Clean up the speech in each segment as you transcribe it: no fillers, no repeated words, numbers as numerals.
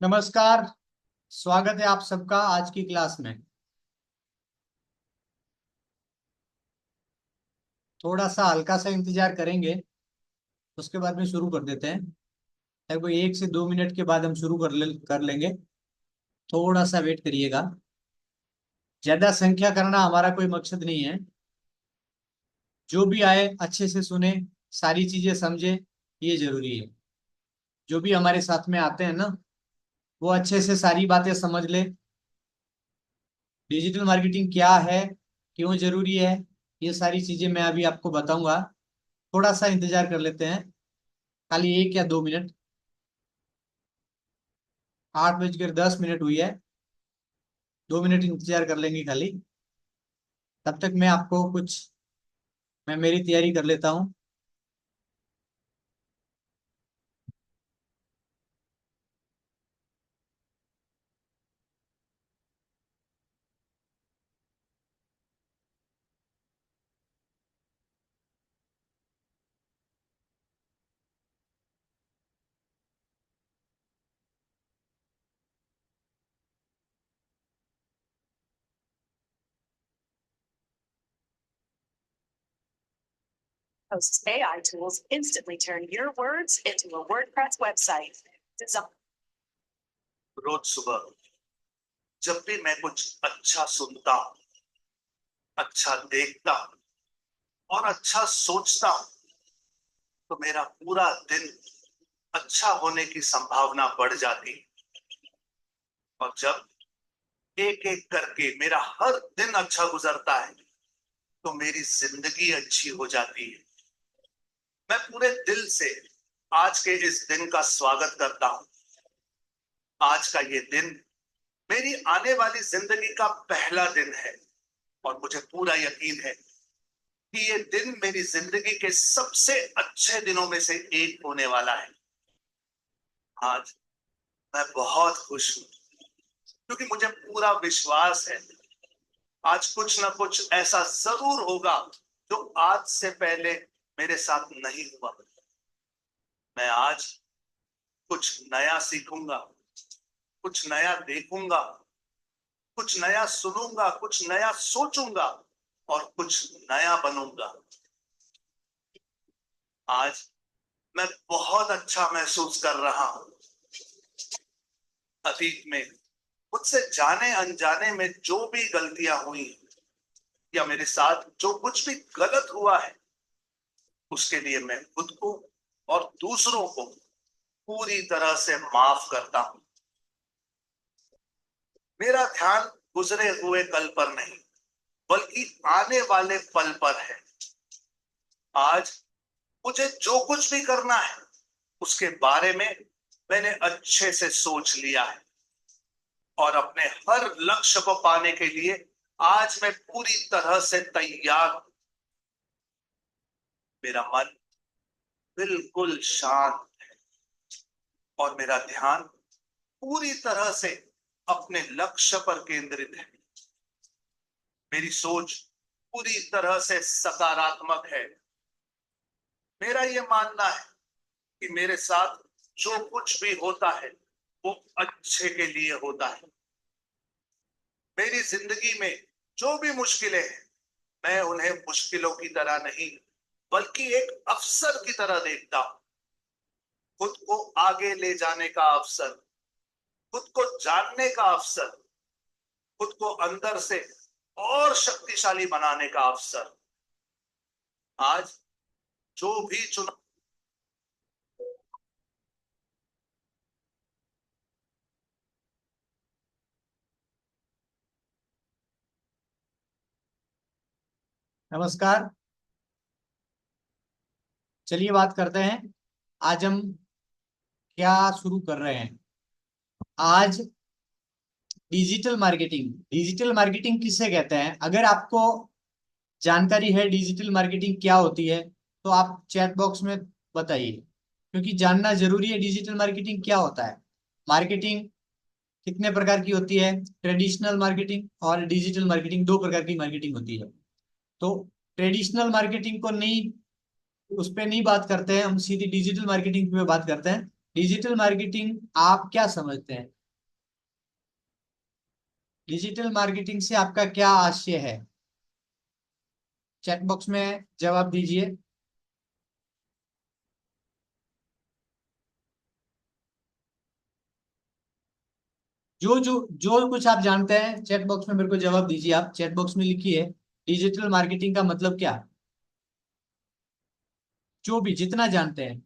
नमस्कार। स्वागत है आप सबका आज की क्लास में। थोड़ा सा हल्का सा इंतजार करेंगे, उसके बाद में शुरू कर देते हैं। लगभग 1 से 2 मिनट के बाद हम शुरू कर लेंगे। थोड़ा सा वेट करिएगा। ज्यादा संख्या करना हमारा कोई मकसद नहीं है। जो भी आए अच्छे से सुने, सारी चीजें समझे, ये जरूरी है। जो भी हमारे साथ में आते हैं ना, वो अच्छे से सारी बातें समझ ले। डिजिटल मार्केटिंग क्या है, क्यों जरूरी है, ये सारी चीजें मैं अभी आपको बताऊंगा। थोड़ा सा इंतजार कर लेते हैं, खाली 1 या 2 मिनट। 8:10 हुई है। 2 मिनट इंतजार कर लेंगे खाली। तब तक मैं मेरी तैयारी कर लेता हूँ। Post's AI tools instantly turn your words into a WordPress website. रोज सुबह जब भी मैं कुछ अच्छा सुनता हूं, अच्छा देखता हूं और अच्छा सोचता हूं, तो मेरा पूरा दिन अच्छा होने की संभावना बढ़ जाती है। और जब एक एक करके मेरा हर दिन अच्छा गुजरता है, तो मेरी जिंदगी अच्छी हो जाती है। मैं पूरे दिल से आज के इस दिन का स्वागत करता हूं। आज का ये दिन मेरी आने वाली जिंदगी का पहला दिन है, और मुझे पूरा यकीन है कि ये दिन मेरी जिंदगी के सबसे अच्छे दिनों में से एक होने वाला है। आज मैं बहुत खुश हूं, क्योंकि मुझे पूरा विश्वास है आज कुछ ना कुछ ऐसा जरूर होगा जो आज से पहले मेरे साथ नहीं हुआ। मैं आज कुछ नया सीखूंगा, कुछ नया देखूंगा, कुछ नया सुनूंगा, कुछ नया सोचूंगा और कुछ नया बनूंगा। आज मैं बहुत अच्छा महसूस कर रहा हूं। अतीत में मुझसे जाने अनजाने में जो भी गलतियां हुई या मेरे साथ जो कुछ भी गलत हुआ है, उसके लिए मैं खुद को और दूसरों को पूरी तरह से माफ करता हूं। मेरा ध्यान गुजरे हुए कल पर नहीं, बल्कि आने वाले पल पर है। आज मुझे जो कुछ भी करना है, उसके बारे में मैंने अच्छे से सोच लिया है, और अपने हर लक्ष्य को पाने के लिए आज मैं पूरी तरह से तैयार हूं। मेरा मन बिल्कुल शांत है, और मेरा ध्यान पूरी तरह से अपने लक्ष्य पर केंद्रित है। मेरी सोच पूरी तरह से सकारात्मक है। मेरा यह मानना है कि मेरे साथ जो कुछ भी होता है, वो अच्छे के लिए होता है। मेरी जिंदगी में जो भी मुश्किलें हैं, मैं उन्हें मुश्किलों की तरह नहीं, बल्कि एक अवसर की तरह देखता हूं। खुद को आगे ले जाने का अवसर, खुद को जानने का अवसर, खुद को अंदर से और शक्तिशाली बनाने का अवसर। आज जो भी चुनाव नमस्कार। चलिए बात करते हैं। आज हम क्या शुरू कर रहे हैं। आज डिजिटल मार्केटिंग किसे कहते हैं, अगर आपको जानकारी है डिजिटल मार्केटिंग क्या होती है, तो आप चैट बॉक्स में बताइए, क्योंकि जानना जरूरी है डिजिटल मार्केटिंग क्या होता है। मार्केटिंग कितने प्रकार की होती है, ट्रेडिशनल मार्केटिंग और डिजिटल मार्केटिंग, 2 प्रकार की मार्केटिंग होती है। तो ट्रेडिशनल मार्केटिंग को नहीं, उस पर नहीं बात करते हैं, हम सीधी डिजिटल मार्केटिंग पे बात करते हैं। डिजिटल मार्केटिंग आप क्या समझते हैं? डिजिटल मार्केटिंग से आपका क्या आशय है? चैट बॉक्स में जवाब दीजिए। जो कुछ आप जानते हैं चैट बॉक्स में मेरे को जवाब दीजिए। आप चैट बॉक्स में लिखिए डिजिटल मार्केटिंग का मतलब क्या, जो भी जितना जानते हैं।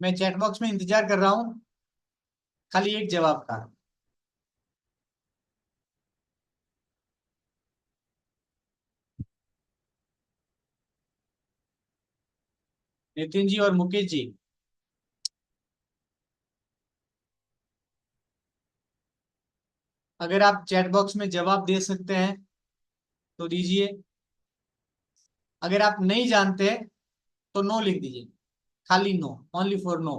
मैं चैट बॉक्स में इंतजार कर रहा हूँ खाली एक जवाब का। नितिन जी और मुकेश जी, अगर आप चैट बॉक्स में जवाब दे सकते हैं तो दीजिए। अगर आप नहीं जानते तो नो लिख दीजिए, खाली नो, ओनली फॉर नो,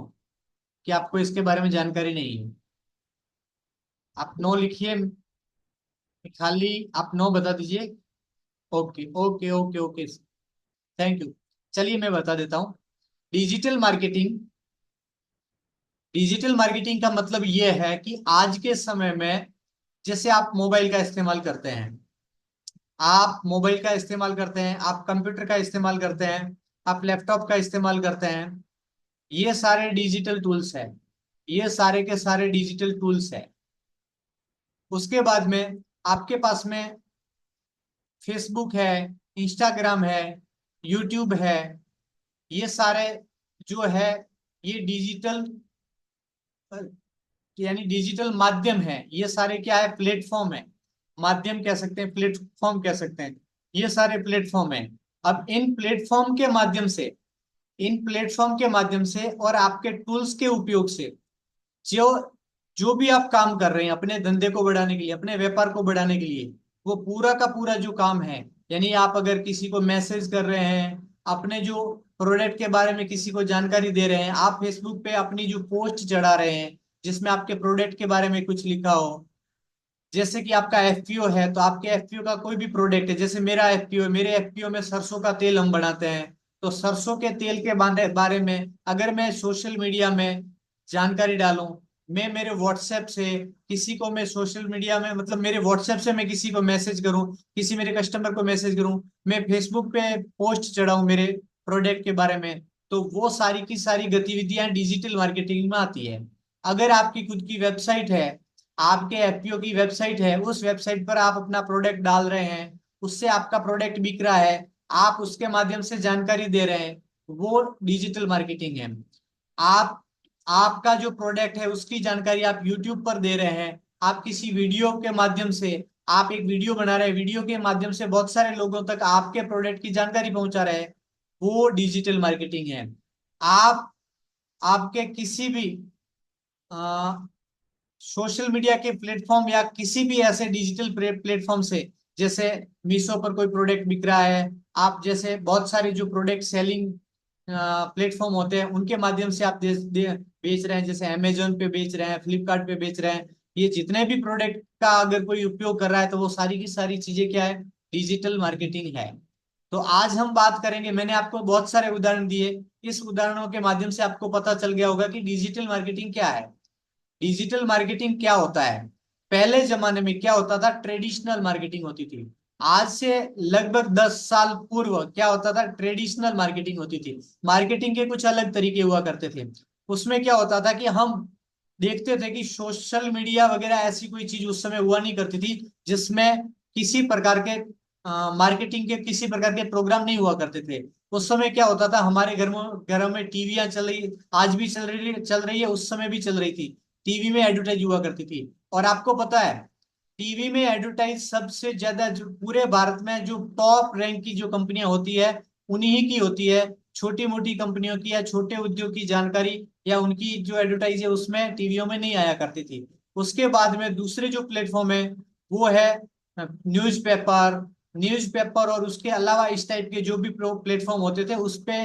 कि आपको इसके बारे में जानकारी नहीं है। आप नो लिखिए, खाली आप नो बता दीजिए। Okay okay okay okay, thank you. चलिए मैं बता देता हूँ। डिजिटल मार्केटिंग, डिजिटल मार्केटिंग का मतलब ये है कि आज के समय में जैसे आप मोबाइल का इस्तेमाल करते हैं, आप मोबाइल का इस्तेमाल करते हैं, आप कंप्यूटर का इस्तेमाल करते हैं, आप लैपटॉप का इस्तेमाल करते हैं, ये सारे डिजिटल टूल्स हैं। ये सारे के सारे डिजिटल टूल्स हैं। उसके बाद में आपके पास में फेसबुक है, इंस्टाग्राम है, यूट्यूब है, ये सारे जो है ये डिजिटल, यानी डिजिटल माध्यम है। ये सारे क्या है, प्लेटफॉर्म है। माध्यम कह सकते हैं, प्लेटफॉर्म कह सकते हैं। ये सारे प्लेटफॉर्म है। अब इन प्लेटफॉर्म के माध्यम से और आपके टूल्स के उपयोग से जो जो भी आप काम कर रहे हैं अपने धंधे को बढ़ाने के लिए, अपने व्यापार को बढ़ाने के लिए, वो पूरा का पूरा जो काम है, यानी आप अगर किसी को मैसेज कर रहे हैं, अपने जो प्रोडक्ट के बारे में किसी को जानकारी दे रहे हैं, आप फेसबुक पे अपनी जो पोस्ट चढ़ा रहे हैं जिसमें आपके प्रोडक्ट के बारे में कुछ लिखा हो, जैसे कि आपका एफपीओ है तो आपके एफपीओ का कोई भी प्रोडक्ट है, जैसे मेरा एफपीओ है, मेरे एफपीओ में सरसों का तेल हम बनाते हैं, तो सरसों के तेल के बारे में अगर मैं सोशल मीडिया में जानकारी डालूं, मैं मेरे व्हाट्सएप से किसी को, मैं सोशल मीडिया में मतलब मेरे व्हाट्सएप से मैं किसी को मैसेज करूं, किसी मेरे कस्टमर को मैसेज करूं, मैं फेसबुक पे पोस्ट चढ़ाऊं मेरे प्रोडक्ट के बारे में, तो वो सारी की सारी गतिविधियां डिजिटल मार्केटिंग में आती है। अगर आपकी खुद की वेबसाइट है, आपके एफपीओ की वेबसाइट है, उस वेबसाइट पर आप अपना प्रोडक्ट डाल रहे हैं, उससे आपका प्रोडक्ट बिक रहा है, आप उसके माध्यम से जानकारी दे रहे हैं, वो डिजिटल मार्केटिंग है। आप आपका जो प्रोडक्ट है उसकी जानकारी आप यूट्यूब पर दे रहे हैं, आप किसी वीडियो के माध्यम से, आप एक वीडियो बना रहे हैं, वीडियो के माध्यम से बहुत सारे लोगों तक आपके प्रोडक्ट की जानकारी पहुंचा रहे हैं, वो डिजिटल मार्केटिंग है। आप आपके किसी भी सोशल मीडिया के प्लेटफॉर्म या किसी भी ऐसे डिजिटल प्लेटफॉर्म से, जैसे मीशो पर कोई प्रोडक्ट बिक रहा है, आप जैसे बहुत सारे जो प्रोडक्ट सेलिंग प्लेटफॉर्म होते हैं उनके माध्यम से आप बेच रहे हैं, जैसे अमेजोन पे बेच रहे हैं, फ्लिपकार्ट पे बेच रहे हैं, ये जितने भी प्रोडक्ट का अगर कोई उपयोग कर रहा है तो वो सारी की सारी चीजें क्या है, डिजिटल मार्केटिंग है। तो आज हम बात करेंगे, मैंने आपको बहुत सारे उदाहरण दिए, इस उदाहरणों के माध्यम से आपको पता चल गया होगा कि डिजिटल मार्केटिंग क्या है। डिजिटल मार्केटिंग क्या होता है? पहले जमाने में क्या होता था, ट्रेडिशनल मार्केटिंग होती थी। आज से लगभग 10 साल पूर्व क्या होता था, ट्रेडिशनल मार्केटिंग होती थी। मार्केटिंग के कुछ अलग तरीके हुआ करते थे। उसमें क्या होता था कि हम देखते थे कि सोशल मीडिया वगैरह ऐसी कोई चीज उस समय हुआ नहीं करती थी जिसमें किसी प्रकार के मार्केटिंग के किसी प्रकार के प्रोग्राम नहीं हुआ करते थे। उस समय क्या होता था, हमारे घरों में टीवियां चल रही, आज भी चल रही है, उस समय भी चल रही थी। टीवी में एडवर्टाइज हुआ करती थी। और आपको पता है, टीवी में एडवर्टाइज सबसे ज्यादा जो पूरे भारत में जो टॉप रैंक की जो कंपनियां होती है उन्हीं की होती है। छोटी मोटी कंपनियों की या छोटे उद्योग की जानकारी या उनकी जो एडवर्टाइज है उसमें टीवियों में नहीं आया करती थी। उसके बाद में दूसरे जो प्लेटफॉर्म है वो है न्यूज़पेपर, न्यूज़पेपर और उसके अलावा इस टाइप के जो भी प्लेटफॉर्म होते थे उस पे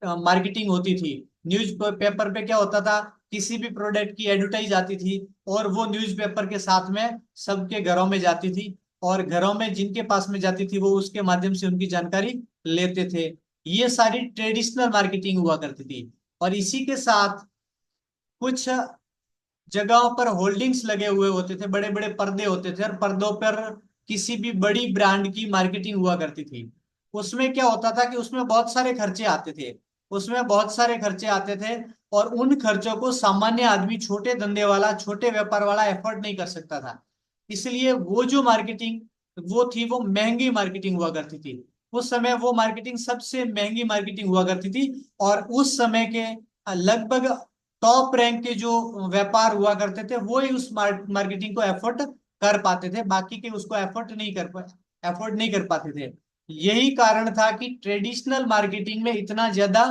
मार्केटिंग होती थी। न्यूज पेपर पे क्या होता था, किसी भी प्रोडक्ट की एडवर्टाइज आती थी और वो न्यूज़पेपर के साथ में सबके घरों में जाती थी, और घरों में जिनके पास में जाती थी वो उसके माध्यम से उनकी जानकारी लेते थे। ये सारी ट्रेडिशनल मार्केटिंग हुआ करती थी। और इसी के साथ कुछ जगहों पर होल्डिंग्स लगे हुए होते थे, बड़े बड़े पर्दे होते थे, और पर्दों पर किसी भी बड़ी ब्रांड की मार्केटिंग हुआ करती थी। उसमें क्या होता था कि उसमें बहुत सारे खर्चे आते थे, उसमें बहुत सारे खर्चे आते थे, और उन खर्चों को सामान्य आदमी, छोटे धंधे वाला, छोटे व्यापार वाला एफोर्ड नहीं कर सकता था। इसलिए वो जो मार्केटिंग वो थी, वो महंगी मार्केटिंग हुआ करती थी। उस समय वो मार्केटिंग सबसे महंगी मार्केटिंग हुआ करती थी। और उस समय के लगभग टॉप रैंक के जो व्यापार हुआ करते थे वो ही उस मार्केटिंग को एफोर्ड कर पाते थे, बाकी के उसको एफोर्ड नहीं कर पाते थे। यही कारण था कि ट्रेडिशनल मार्केटिंग में इतना ज्यादा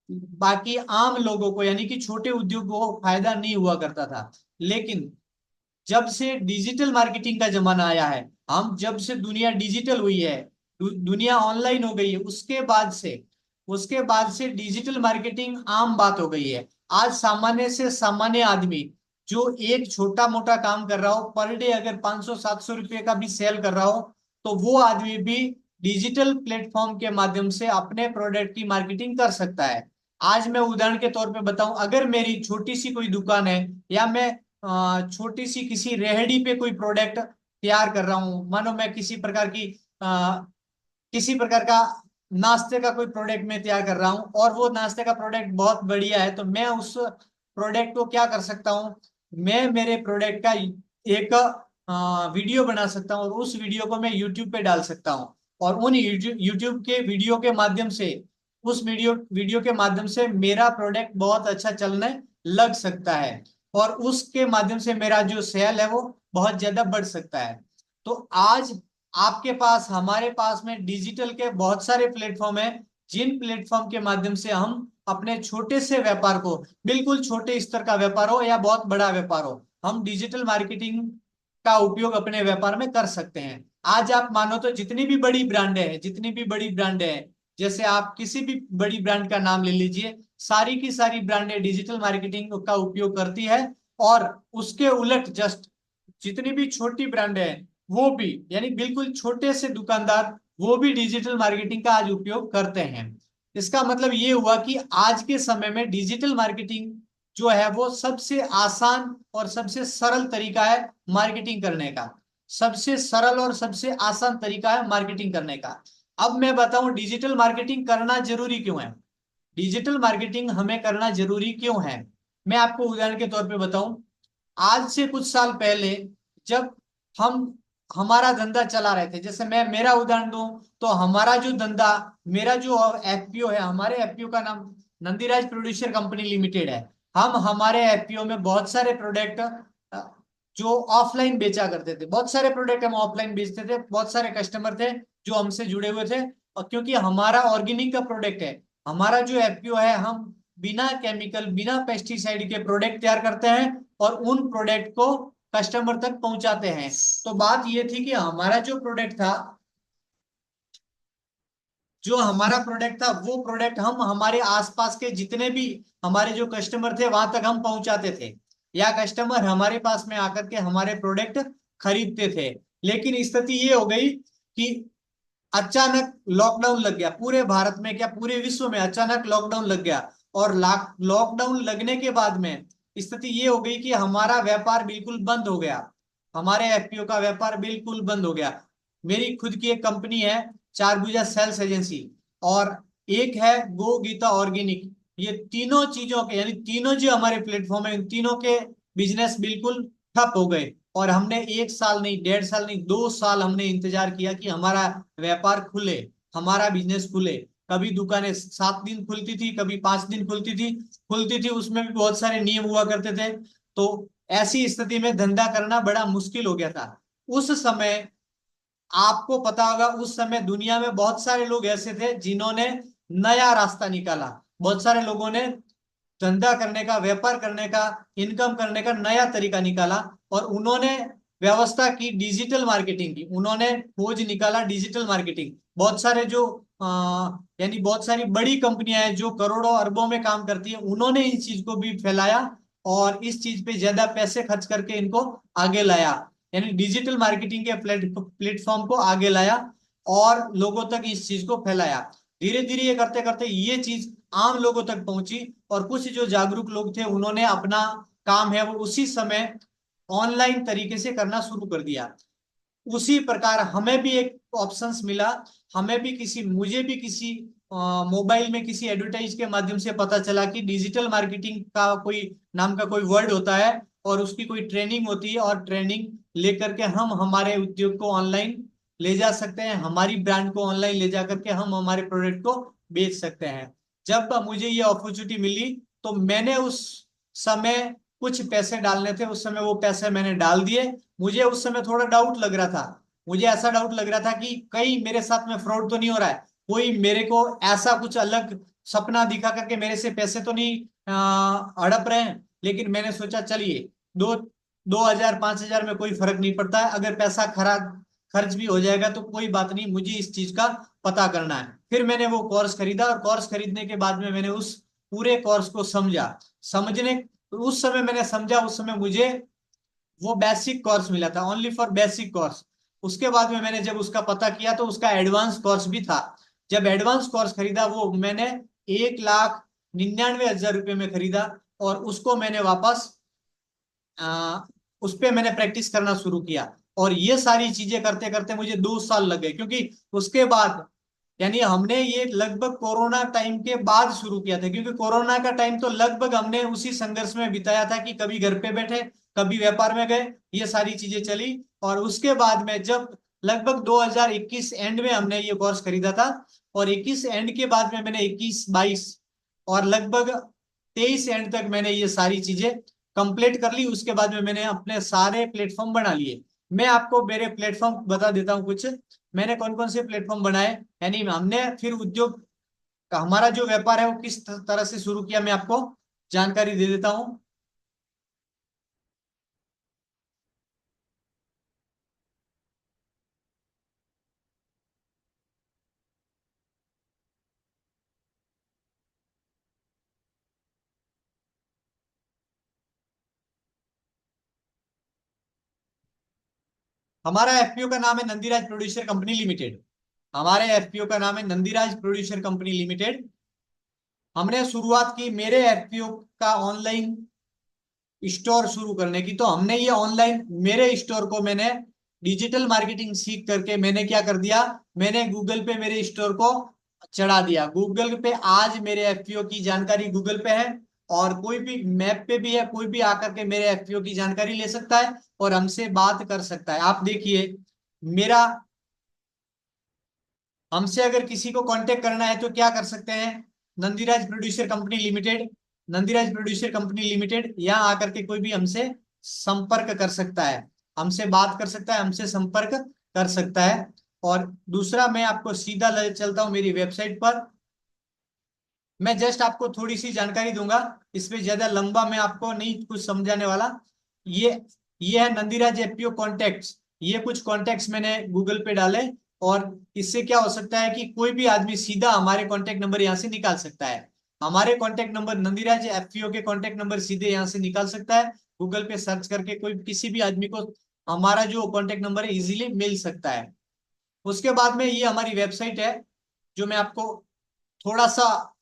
बाकी आम लोगों को, यानी कि छोटे उद्योगों को फायदा नहीं हुआ करता था। लेकिन जब से डिजिटल मार्केटिंग का जमाना आया है, हम जब से दुनिया डिजिटल हुई है, दुनिया ऑनलाइन हो गई है, उसके बाद से डिजिटल मार्केटिंग आम बात हो गई है। आज सामान्य से सामान्य आदमी जो एक छोटा मोटा काम कर रहा हो, पर डे अगर 500-700 रुपये का भी सेल कर रहा हो, तो वो आदमी भी डिजिटल प्लेटफॉर्म के माध्यम से अपने प्रोडक्ट की मार्केटिंग कर सकता है। आज मैं उदाहरण के तौर पे बताऊं, अगर मेरी छोटी सी कोई दुकान है, या मैं छोटी सी किसी रेहड़ी पे कोई प्रोडक्ट तैयार कर रहा हूं, मानो मैं किसी प्रकार का नाश्ते का कोई प्रोडक्ट मैं तैयार कर रहा हूं, और वो नाश्ते का प्रोडक्ट बहुत बढ़िया है, तो मैं उस प्रोडक्ट को क्या कर सकता हूं, मैं मेरे प्रोडक्ट का एक वीडियो बना सकता हूं, और उस वीडियो को मैं यूट्यूब पे डाल सकता हूं। और उन यूट्यूब के वीडियो के माध्यम से, उस वीडियो के माध्यम से मेरा प्रोडक्ट बहुत अच्छा चलने लग सकता है, और उसके माध्यम से मेरा जो सेल है वो बहुत ज्यादा बढ़ सकता है। तो आज आपके पास, हमारे पास में डिजिटल के बहुत सारे प्लेटफॉर्म है, जिन प्लेटफॉर्म के माध्यम से हम अपने छोटे से व्यापार को, बिल्कुल छोटे स्तर का व्यापार हो या बहुत बड़ा व्यापार हो, हम डिजिटल मार्केटिंग का उपयोग अपने व्यापार में कर सकते हैं। आज आप मानो तो जितनी भी बड़ी ब्रांडें हैं, जैसे आप किसी भी बड़ी ब्रांड का नाम ले लीजिए, सारी की सारी ब्रांडें डिजिटल मार्केटिंग का उपयोग करती है। और उसके उलट जस्ट जितनी भी छोटी ब्रांडें हैं वो भी, यानी बिल्कुल छोटे से दुकानदार, वो भी डिजिटल मार्केटिंग का आज उपयोग करते हैं। इसका मतलब ये हुआ कि आज के समय में डिजिटल मार्केटिंग जो है वो सबसे आसान और सबसे सरल तरीका है मार्केटिंग करने का। सबसे सरल और सबसे आसान तरीका है मार्केटिंग करने का। अब मैं बताऊं डिजिटल मार्केटिंग करना जरूरी क्यों है। डिजिटल मार्केटिंग हमें करना जरूरी क्यों है, मैं आपको उदाहरण के तौर पे बताऊं। आज से कुछ साल पहले जब हम हमारा धंधा चला रहे थे, जैसे मैं मेरा उदाहरण दूं, तो हमारा जो धंधा, मेरा जो एफपीओ है, हमारे एफपीओ का नाम नंदीराज प्रोड्यूसर कंपनी लिमिटेड है। हम हमारे एफपीओ में बहुत सारे प्रोडक्ट जो ऑफलाइन बेचा करते थे, बहुत सारे प्रोडक्ट हम ऑफलाइन बेचते थे, बहुत सारे कस्टमर थे जो हमसे जुड़े हुए थे। और क्योंकि हमारा ऑर्गेनिक का प्रोडक्ट है, हमारा जो एफपीओ है, हम बिना केमिकल, बिना पेस्टिसाइड के प्रोडक्ट तैयार करते हैं और उन प्रोडक्ट को कस्टमर तक पहुंचाते हैं। तो बात ये थी कि हमारा प्रोडक्ट था, वो प्रोडक्ट हम हमारे आसपास के जितने भी हमारे जो कस्टमर थे वहां तक हम पहुंचाते थे, या कस्टमर हमारे पास में आकर के हमारे प्रोडक्ट खरीदते थे। लेकिन स्थिति ये हो गई कि अचानक लॉकडाउन लग गया पूरे भारत में, क्या पूरे विश्व में अचानक लॉकडाउन लग गया। और लॉकडाउन लगने के बाद में स्थिति ये हो गई कि हमारा व्यापार बिल्कुल बंद हो गया, हमारे एफपीओ का व्यापार बिल्कुल बंद हो गया। मेरी खुद की एक कंपनी है, चारभुजा सेल्स एजेंसी, और एक है गो गीता ऑर्गेनिक। ये तीनों चीजों के, यानी तीनों जो हमारे प्लेटफॉर्म है, इन तीनों के बिजनेस बिल्कुल ठप हो गए। और हमने 1 साल नहीं, 1.5 साल नहीं, 2 साल हमने इंतजार किया कि हमारा व्यापार खुले, हमारा बिजनेस खुले। कभी दुकानें 7 दिन खुलती थी, कभी 5 दिन खुलती थी, उसमें भी बहुत सारे नियम हुआ करते थे। तो ऐसी स्थिति में धंधा करना बड़ा मुश्किल हो गया था उस समय। आपको पता होगा उस समय दुनिया में बहुत सारे लोग ऐसे थे जिन्होंने नया रास्ता निकाला, बहुत सारे लोगों ने धंधा करने का, व्यापार करने का, इनकम करने का नया तरीका निकाला, और उन्होंने व्यवस्था की डिजिटल मार्केटिंग की, उन्होंने खोज निकाला डिजिटल मार्केटिंग। बहुत सारे जो यानी बहुत सारी बड़ी कंपनियां हैं जो करोड़ों अरबों में काम करती है, उन्होंने इस चीज को भी फैलाया और इस चीज पे ज्यादा पैसे खर्च करके इनको आगे लाया, यानी डिजिटल मार्केटिंग के प्लेटफॉर्म को आगे लाया और लोगों तक इस चीज को फैलाया। धीरे धीरे ये करते करते ये चीज आम लोगों तक पहुंची और कुछ जो जागरूक लोग थे उन्होंने अपना काम है वो उसी समय ऑनलाइन तरीके से करना शुरू कर दिया। उसी प्रकार हमें भी एक ऑप्शंस मिला, हमें भी किसी मुझे भी किसी मोबाइल में किसी एडवर्टाइज के माध्यम से पता चला कि डिजिटल मार्केटिंग का कोई नाम का कोई वर्ड होता है और उसकी कोई ट्रेनिंग होती है और ट्रेनिंग लेकर के हम हमारे उद्योग को ऑनलाइन ले जा सकते हैं, हमारी ब्रांड को ऑनलाइन ले जा करके हम हमारे प्रोडक्ट को बेच सकते हैं। जब मुझे ये अपॉर्चुनिटी मिली तो मैंने उस समय कुछ पैसे डालने थे, उस समय वो पैसे मैंने डाल दिए। मुझे उस समय थोड़ा डाउट लग रहा था, मुझे ऐसा डाउट लग रहा था कि कहीं मेरे साथ में फ्रॉड तो नहीं हो रहा है, कोई मेरे को ऐसा कुछ अलग सपना दिखा करके मेरे से पैसे तो नहीं हड़प रहे हैं। लेकिन मैंने सोचा चलिए, दो 2,000 5,000 में कोई फर्क नहीं पड़ता है, अगर पैसा खराब खर्च भी हो जाएगा तो कोई बात नहीं, मुझे इस चीज का पता करना है। फिर मैंने वो कोर्स खरीदा और कोर्स खरीदने के बाद में मैंने उस पूरे कोर्स को समझा। समझने उस समय मैंने समझा, उस समय मुझे वो बेसिक कोर्स मिला था, ओनली फॉर बेसिक कोर्स। उसके बाद में मैंने जब उसका पता किया तो उसका एडवांस कोर्स भी था। जब एडवांस कोर्स खरीदा वो मैंने 1,99,000 रुपये में खरीदा और उसको मैंने वापस उस पे मैंने प्रैक्टिस करना शुरू किया। और ये सारी चीजें करते करते मुझे 2 साल लग गए, क्योंकि उसके बाद यानी हमने ये लगभग कोरोना टाइम के बाद शुरू किया था, क्योंकि कोरोना का टाइम तो लगभग हमने उसी संघर्ष में बिताया था कि कभी घर पे बैठे कभी व्यापार में गए, ये सारी चीजें चली। और उसके बाद में जब लगभग 2021 एंड में हमने ये कोर्स खरीदा था और 21 एंड के बाद में मैंने 21 22 और लगभग 23 एंड तक मैंने ये सारी चीजें कंप्लीट कर ली। उसके बाद में मैंने अपने सारे प्लेटफॉर्म बना लिए। मैं आपको मेरे प्लेटफॉर्म बता देता हूँ कुछ, मैंने कौन कौन से प्लेटफॉर्म बनाए, यानी हमने फिर उद्योग का हमारा जो व्यापार है वो किस तरह से शुरू किया, मैं आपको जानकारी दे देता हूँ। हमारा एफपीओ का नाम है नंदीराज प्रोड्यूसर कंपनी लिमिटेड। हमारे एफपीओ का नाम है नंदीराज प्रोड्यूसर कंपनी लिमिटेड। हमने शुरुआत की मेरे एफपीओ का ऑनलाइन स्टोर शुरू करने की, तो हमने ये ऑनलाइन मेरे स्टोर को मैंने डिजिटल मार्केटिंग सीख करके मैंने क्या कर दिया, मैंने गूगल पे मेरे स्टोर को चढ़ा दिया। गूगल पे आज मेरे एफपीओ की जानकारी गूगल पे है और कोई भी मैप पे भी है, कोई भी आकर के मेरे एफपीओ की जानकारी ले सकता है और हमसे बात कर सकता है। आप देखिए मेरा, हमसे अगर किसी को कांटेक्ट करना है तो क्या कर सकते हैं, Nandiraj producer company limited, Nandiraj producer company limited यहाँ आकर के कोई भी हमसे संपर्क कर सकता है, हमसे बात कर सकता है, हमसे संपर्क कर सकता है। और दूसरा मैं आपको सीधा ले चलता हूँ मेरी वेबसाइट पर। मैं जस्ट आपको थोड़ी सी जानकारी दूंगा, इसमें ज्यादा लंबा मैं आपको नहीं कुछ समझाने वाला। ये ये है नंदीराज एफपीओ कॉन्टेक्ट्स, ये कुछ कॉन्टेक्ट्स मैंने गूगल पे डाले और इससे क्या हो सकता है कि कोई भी आदमी सीधा हमारे कॉन्टेक्ट नंबर यहाँ से निकाल सकता है। हमारे कॉन्टेक्ट नंबर नंदीराज एफपीओ के कॉन्टेक्ट नंबर सीधे यहाँ से निकाल सकता है, गूगल पे सर्च करके कोई किसी भी आदमी को हमारा जो कॉन्टेक्ट नंबर है इजीली मिल सकता है। उसके बाद में ये हमारी वेबसाइट है जो मैं आपको थोड़ा सा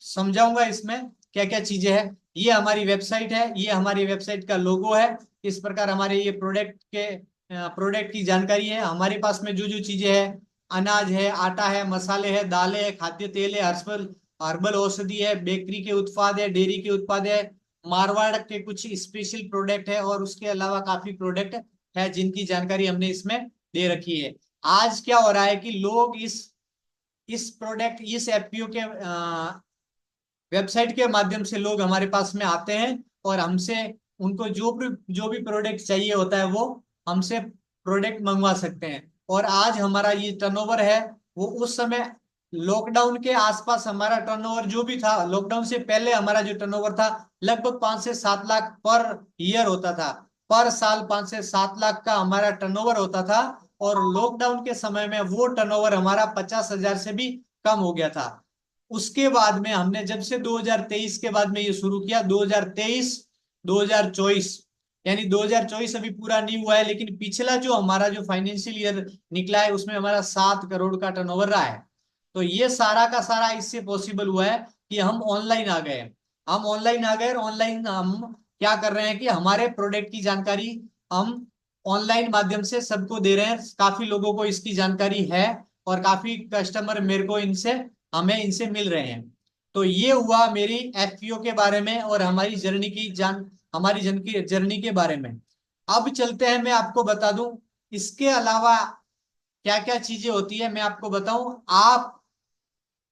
समझाऊंगा इसमें क्या क्या चीजें हैं। ये हमारी वेबसाइट है, ये हमारी वेबसाइट का लोगो है। इस प्रकार हमारे ये प्रोडक्ट की जानकारी है। हमारे पास में जो जो चीजें हैं, अनाज है, आटा है, मसाले है, दालें है, खाद्य तेल है, हर्बल हर्बल औषधि है, बेकरी के उत्पाद है, डेयरी के उत्पाद है, मारवाड़ के कुछ स्पेशल प्रोडक्ट है और उसके अलावा काफी प्रोडक्ट है जिनकी जानकारी हमने इसमें दे रखी है। आज क्या हो रहा है कि लोग इस प्रोडक्ट इस एफपीओ के वेबसाइट के माध्यम से लोग हमारे पास में आते हैं और हमसे उनको जो भी प्रोडक्ट चाहिए होता है वो हमसे प्रोडक्ट मंगवा सकते हैं। और आज हमारा ये टर्नओवर है वो उस समय लॉकडाउन के आसपास हमारा टर्नओवर जो भी था, लॉकडाउन से पहले हमारा जो टर्नओवर था लगभग 5 से 7 लाख पर ईयर होता था। पर साल 5 से 7 लाख का हमारा टर्नओवर होता था, और लॉकडाउन के समय में वो टर्नओवर हमारा 50,000 से भी कम हो गया था। उसके बाद में हमने जब से 2023 के बाद में ये शुरू किया, 2023 2024, यानी 2024 अभी पूरा नहीं हुआ है, लेकिन पिछला जो हमारा जो फाइनेंशियल ईयर निकला है उसमें हमारा 7 करोड़ का टर्नओवर रहा है। तो ये सारा का सारा इससे पॉसिबल हुआ है कि हम ऑनलाइन आ गए। हम ऑनलाइन आ गए, ऑनलाइन हम क्या कर रहे हैं कि हमारे प्रोडक्ट की जानकारी हम ऑनलाइन माध्यम से सबको दे रहे हैं। काफी लोगों को इसकी जानकारी है, और काफी कस्टमर मेरे को इनसे हमें इनसे मिल रहे हैं। तो ये हुआ मेरी एफपीओ के बारे में और हमारी जर्नी की हमारी जन की जर्नी के बारे में। अब चलते हैं, मैं आपको बता दूं इसके अलावा क्या क्या चीजें होती है, मैं आपको बताऊं। आप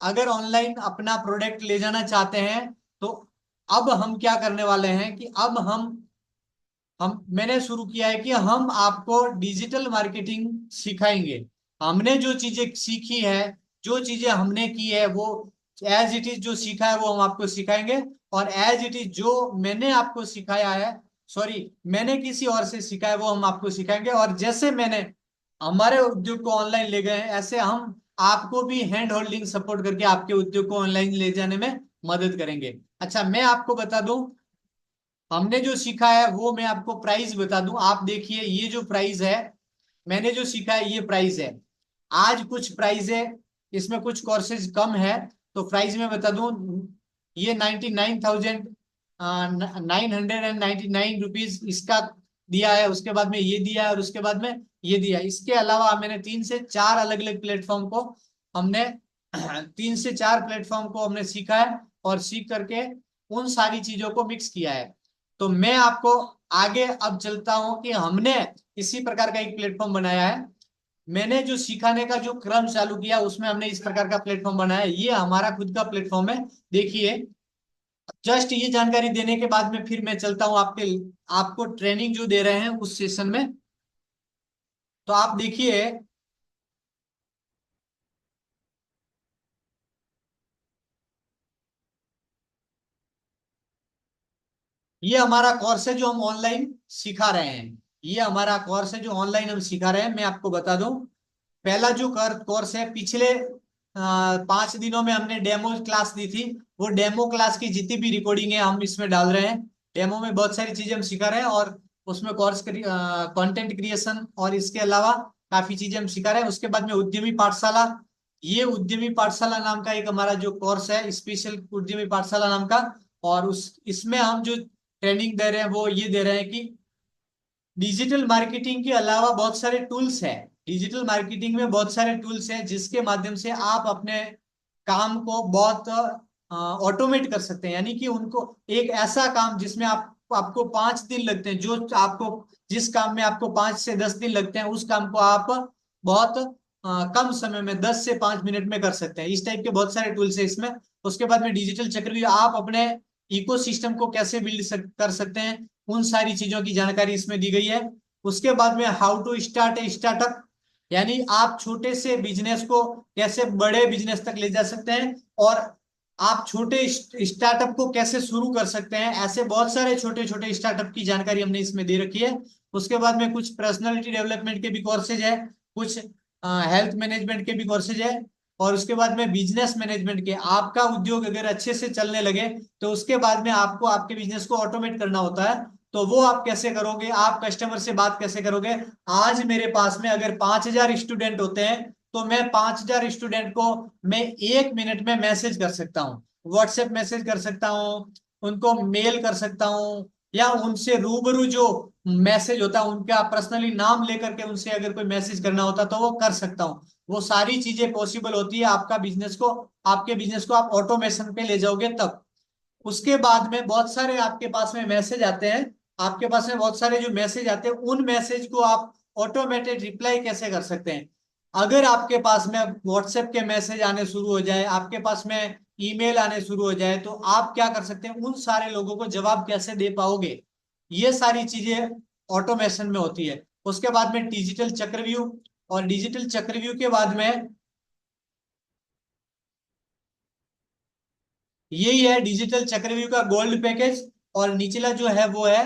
अगर ऑनलाइन अपना प्रोडक्ट ले जाना चाहते हैं, तो अब हम क्या करने वाले हैं कि अब मैंने शुरू किया है कि हम आपको डिजिटल मार्केटिंग सिखाएंगे। हमने जो चीजें सीखी है, जो चीजें हमने की है, वो एज इट इज जो सीखा है वो हम आपको सिखाएंगे, और एज इट इज जो मैंने आपको सिखाया है, सॉरी मैंने किसी और से सीखा है, वो हम आपको सिखाएंगे। और जैसे मैंने हमारे उद्योग को ऑनलाइन ले गए हैं, ऐसे हम आपको भी हैंड होल्डिंग सपोर्ट करके आपके उद्योग को ऑनलाइन ले जाने में मदद करेंगे। अच्छा, मैं आपको बता दूं हमने जो सीखा है वो मैं आपको प्राइस बता दूं। आप देखिए, ये जो प्राइस है, मैंने जो सीखा है ये प्राइस है। आज कुछ प्राइस है, इसमें कुछ कोर्सेज कम है, तो प्राइस में बता दूं, ये 99,999 रुपीज इसका दिया है। उसके बाद में ये दिया है, और उसके बाद में ये दिया है। इसके अलावा मैंने 3 से 4 अलग अलग प्लेटफॉर्म को हमने 3 से 4 प्लेटफॉर्म को हमने सीखा है, और सीख करके उन सारी चीजों को मिक्स किया है। तो मैं आपको आगे अब चलता हूं कि हमने इसी प्रकार का एक प्लेटफॉर्म बनाया है। मैंने जो सिखाने का जो क्रम चालू किया उसमें हमने इस प्रकार का प्लेटफॉर्म बनाया है। ये हमारा खुद का प्लेटफॉर्म है। देखिए, जस्ट ये जानकारी देने के बाद में फिर मैं चलता हूं आपको ट्रेनिंग जो दे रहे हैं उस सेशन में। तो आप देखिए, ये हमारा कोर्स है जो हम ऑनलाइन सिखा रहे हैं। ये हमारा कोर्स है जो ऑनलाइन हम सिखा रहे हैं। मैं आपको बता दूं, पहला जो कोर्स है, पिछले 5 दिनों में हमने डेमो क्लास दी थी। वो डेमो क्लास की जितनी भी रिकॉर्डिंग है हम इसमें डाल रहे हैं। डेमो में बहुत सारी चीजें हम सिखा रहे हैं, और उसमें कोर्स कंटेंट क्रिएशन और इसके अलावा काफी चीजें हम सिखा रहे हैं। उसके बाद में उद्यमी पाठशाला, ये उद्यमी पाठशाला नाम का एक हमारा जो कोर्स है, स्पेशल उद्यमी पाठशाला नाम का। और उस इसमें हम जो ट्रेनिंग दे रहे हैं वो ये दे रहे हैं कि डिजिटल मार्केटिंग के अलावा बहुत सारे टूल्स हैं। डिजिटल मार्केटिंग में बहुत सारे टूल्स हैं जिसके माध्यम से आप अपने काम को बहुत ऑटोमेट कर सकते हैं। यानी कि उनको एक ऐसा काम जिसमें आपको 5 दिन लगते हैं, जो आपको जिस काम में आपको 5 से 10 दिन लगते हैं, उस काम को आप बहुत कम समय में 10 से 5 मिनट में कर सकते हैं। इस टाइप के बहुत सारे टूल्स है इसमें। उसके बाद में डिजिटल चक्रव्यूह, आप अपने इकोसिस्टम को कैसे कर सकते हैं, उन सारी चीजों की जानकारी इसमें दी गई है। उसके बाद में how to start a startup, यानी आप छोटे से बिजनेस को कैसे बड़े बिजनेस तक ले जा सकते हैं, और आप छोटे स्टार्टअप को कैसे शुरू कर सकते हैं। ऐसे बहुत सारे छोटे छोटे स्टार्टअप की जानकारी हमने इसमें दे रखी है। उसके बाद में कुछ पर्सनालिटी डेवलपमेंट के भी कोर्सेज है, कुछ हेल्थ मैनेजमेंट के भी कोर्सेज है, और उसके बाद में बिजनेस मैनेजमेंट के। आपका उद्योग अगर अच्छे से चलने लगे तो उसके बाद में आपको आपके बिजनेस को ऑटोमेट करना होता है। तो वो आप कैसे करोगे, आप कस्टमर से बात कैसे करोगे। आज मेरे पास में अगर 5,000 स्टूडेंट होते हैं, तो मैं 5,000 स्टूडेंट को मैं 1 मिनट में मैसेज कर सकता हूँ, व्हाट्सएप मैसेज कर सकता हूँ, उनको मेल कर सकता हूँ, या उनसे रूबरू जो मैसेज होता है उनका पर्सनली नाम लेकर के उनसे अगर कोई मैसेज करना होता तो वो कर सकता हूँ। वो सारी चीजें पॉसिबल होती है आपके बिजनेस को आप ऑटोमेशन पे ले जाओगे तब। उसके बाद में बहुत सारे आपके पास में मैसेज आते हैं। आपके पास में बहुत सारे जो मैसेज आते हैं, उन मैसेज को आप ऑटोमेटेड रिप्लाई कैसे कर सकते हैं। अगर आपके पास में व्हाट्सएप के मैसेज आने शुरू हो जाए, आपके पास में ईमेल आने शुरू हो जाए, तो आप क्या कर सकते हैं, उन सारे लोगों को जवाब कैसे दे पाओगे। ये सारी चीजें ऑटोमेशन में होती है। उसके बाद में डिजिटल चक्रव्यूह, और डिजिटल चक्रव्यूह के बाद में यही है डिजिटल चक्रव्यूह का गोल्ड पैकेज, और निचला जो है वो है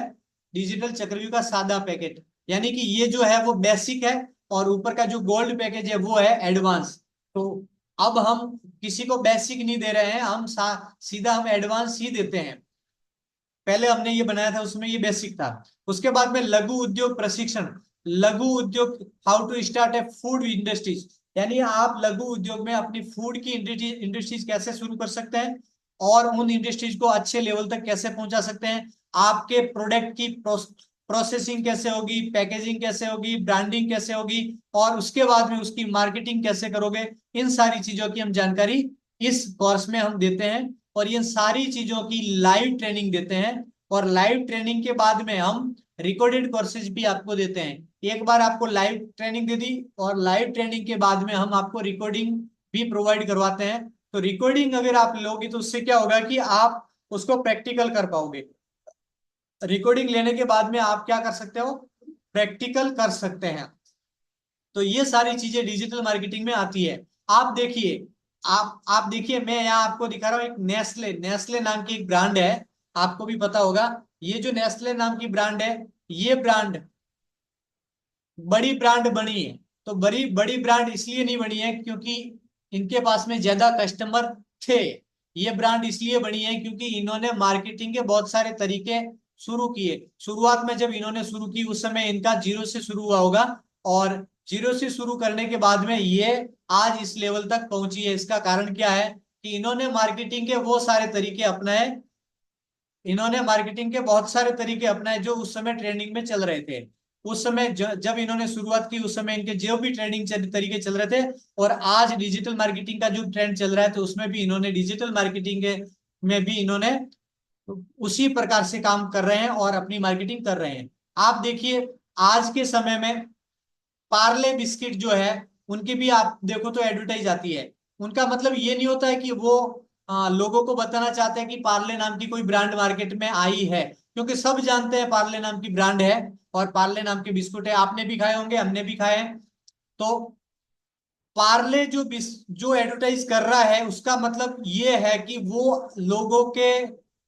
डिजिटल चक्रव्यूह का सादा पैकेट, यानी कि ये जो है वो बेसिक है और ऊपर का जो गोल्ड पैकेज है वो है एडवांस। तो अब हम किसी को बेसिक नहीं दे रहे हैं, हम सीधा हम एडवांस ही देते हैं। पहले हमने ये बनाया था उसमें ये बेसिक था। उसके बाद में लघु उद्योग प्रशिक्षण, लघु उद्योग, how to start a food industries, यानी आप लघु उद्योग में अपनी फूड की इंडस्ट्रीज कैसे शुरू कर सकते हैं और उन इंडस्ट्रीज को अच्छे लेवल तक कैसे पहुंचा सकते हैं, आपके प्रोडक्ट की प्रोसेसिंग कैसे होगी, पैकेजिंग कैसे होगी, ब्रांडिंग कैसे होगी, और उसके बाद में उसकी मार्केटिंग कैसे करोगे, इन सारी चीजों की हम जानकारी इस कोर्स में हम देते हैं। और ये सारी चीजों की लाइव ट्रेनिंग देते हैं, और लाइव ट्रेनिंग के बाद में हम रिकॉर्डेड कोर्सेज भी आपको देते हैं। एक बार आपको लाइव ट्रेनिंग दे दी और लाइव ट्रेनिंग के बाद में हम आपको रिकॉर्डिंग भी प्रोवाइड करवाते हैं। तो रिकॉर्डिंग अगर आप लोगे तो उससे क्या होगा कि आप उसको प्रैक्टिकल कर पाओगे। रिकॉर्डिंग लेने के बाद में आप क्या कर सकते हो, प्रैक्टिकल कर सकते हैं। तो ये सारी चीजें डिजिटल मार्केटिंग में आती है। आप देखिए, आप देखिए, मैं यहाँ आपको दिखा रहा हूँ एक नेस्ले, नेस्ले नाम की एक ब्रांड है, आपको भी पता होगा। ये जो नेस्ले नाम की ब्रांड है, ये ब्रांड बड़ी ब्रांड बनी है। तो बड़ी बड़ी ब्रांड इसलिए नहीं बनी है क्योंकि इनके पास में ज्यादा कस्टमर थे। ये ब्रांड इसलिए बनी है क्योंकि इन्होंने मार्केटिंग के बहुत सारे तरीके शुरू किए। शुरुआत में जब इन्होंने शुरू की उस समय इनका जीरो से शुरू हुआ होगा, और जीरो से शुरू करने के बाद में ये आज इस लेवल तक पहुंची है। इसका कारण क्या है कि इन्होंने मार्केटिंग के वो सारे तरीके अपनाए, इन्होंने मार्केटिंग के बहुत सारे तरीके अपनाए जो उस समय ट्रेंडिंग में चल रहे थे। उस समय जब इन्होंने शुरुआत की उस समय इनके जो भी ट्रेंडिंग तरीके चल रहे थे, और आज डिजिटल मार्केटिंग का जो ट्रेंड चल रहा है तो उसमें भी इन्होंने डिजिटल मार्केटिंग के में भी इन्होंने उसी प्रकार से काम कर रहे हैं और अपनी मार्केटिंग कर रहे हैं। आप देखिए, आज के समय में पार्ले बिस्किट जो है उनकी भी आप देखो तो एडवर्टाइज आती है। उनका मतलब ये नहीं होता है कि वो लोगों को बताना चाहते हैं कि पार्ले नाम की कोई ब्रांड मार्केट में आई है, क्योंकि सब जानते हैं पार्ले नाम की ब्रांड है और पार्ले नाम के बिस्कुट है। आपने भी खाए होंगे, हमने भी खाए हैं। तो पार्ले जो एडवर्टाइज कर रहा है उसका मतलब ये है कि वो लोगों के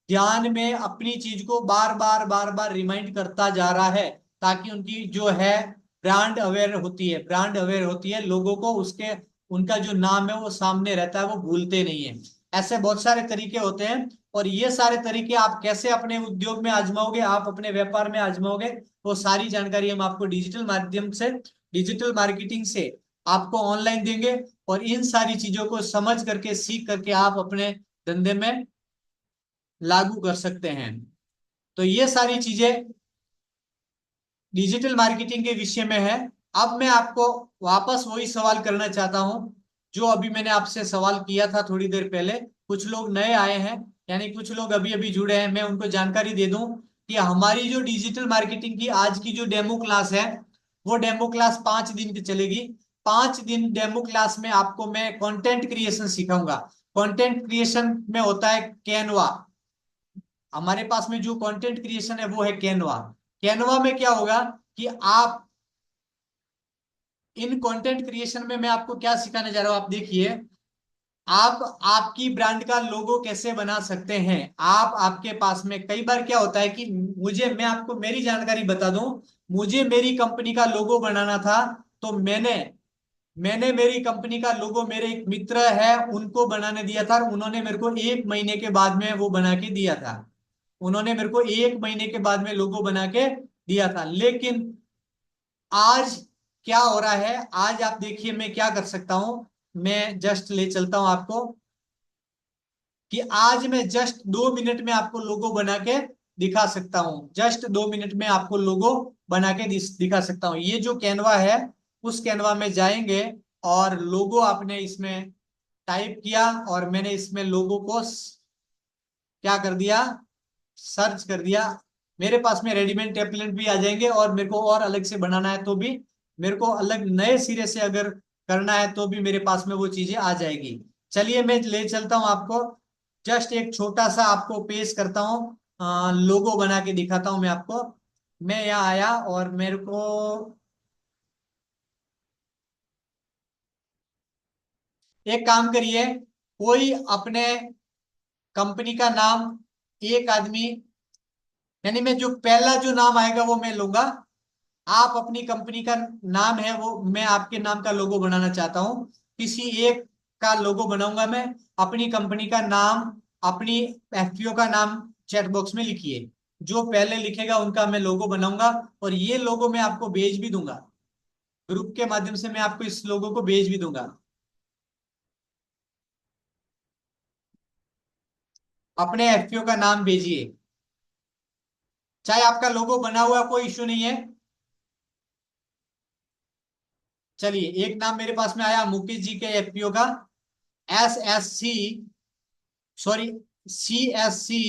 ध्यान में अपनी चीज को बार बार रिमाइंड करता जा रहा है, ताकि उनकी जो है ब्रांड अवेयर होती है, ब्रांड अवेयर होती है, लोगों को उसके उनका जो नाम है वो सामने रहता है, वो भूलते नहीं है। ऐसे बहुत सारे तरीके होते हैं, और ये सारे तरीके आप कैसे अपने उद्योग में आजमाओगे, आप अपने व्यापार में आजमाओगे, वो सारी जानकारी हम आपको डिजिटल माध्यम से, डिजिटल मार्केटिंग से आपको ऑनलाइन देंगे। और इन सारी चीजों को समझ करके, सीख करके आप अपने धंधे में लागू कर सकते हैं। तो ये सारी चीजें डिजिटल मार्केटिंग के विषय में है। अब मैं आपको वापस वही सवाल करना चाहता हूं जो अभी मैंने आपसे सवाल किया था थोड़ी देर पहले। कुछ लोग नए आए हैं, यानी कुछ लोग अभी अभी जुड़े हैं, मैं उनको जानकारी दे दूं कि हमारी जो डिजिटल मार्केटिंग की आज की जो डेमो क्लास है, वो डेमो क्लास 5 दिन की चलेगी। 5 दिन डेमो क्लास में आपको मैं कंटेंट क्रिएशन सिखाऊंगा। कंटेंट क्रिएशन में होता है कैनवा। हमारे पास में जो कंटेंट क्रिएशन है वो है कैनवा। कैनवा में क्या होगा कि आप इन कंटेंट क्रिएशन में मैं आपको क्या सिखाने जा रहा हूं, आप देखिए। आप आपकी ब्रांड का लोगो कैसे बना सकते हैं। आप आपके पास में कई बार क्या होता है कि मैं आपको मेरी जानकारी बता दूं, मुझे मेरी कंपनी का लोगो बनाना था, तो मैंने मैंने मेरी कंपनी का लोगो मेरे एक मित्र है उनको बनाने दिया था, और उन्होंने मेरे को 1 महीने के बाद में वो बना के दिया था। उन्होंने मेरे को 1 महीने के बाद में लोगो बना के दिया था। लेकिन आज क्या हो रहा है, आज आप देखिए मैं क्या कर सकता हूं। मैं जस्ट ले चलता हूं आपको कि आज मैं जस्ट 2 मिनट में आपको लोगो बना के दिखा सकता हूं। जस्ट 2 मिनट में आपको लोगो बना के दिखा सकता हूं। ये जो कैनवा है, उस कैनवा में जाएंगे और लोगो आपने इसमें टाइप किया, और मैंने इसमें लोगो को क्या कर दिया, सर्च कर दिया। मेरे पास में रेडीमेड टेम्पलेट भी आ जाएंगे, और मेरे को और अलग से बनाना है तो भी, मेरे को अलग नए सिरे से अगर करना है तो भी मेरे पास में वो चीजें आ जाएगी। चलिए मैं ले चलता हूं आपको, जस्ट एक छोटा सा आपको पेश करता हूँ, लोगो बना के दिखाता हूं मैं आपको। मैं यहाँ आया और मेरे को एक काम करिए, कोई अपने कंपनी का नाम, एक आदमी यानी मैं जो पहला जो नाम आएगा वो मैं लूंगा। आप अपनी कंपनी का नाम है वो, मैं आपके नाम का लोगो बनाना चाहता हूं, किसी एक का लोगो बनाऊंगा मैं। अपनी कंपनी का नाम, अपनी एफपीओ का नाम चैट बॉक्स में लिखिए। जो पहले लिखेगा उनका मैं लोगो बनाऊंगा, और ये लोगो मैं आपको भेज भी दूंगा। ग्रुप के माध्यम से मैं आपको इस लोगो को भेज भी दूंगा। अपने एफपीओ का नाम भेजिए, चाहे आपका लोगो बना हुआ कोई इश्यू नहीं है। चलिए, एक नाम मेरे पास में आया मुकेश जी के एफपीओ का, SSC, सॉरी, CSC,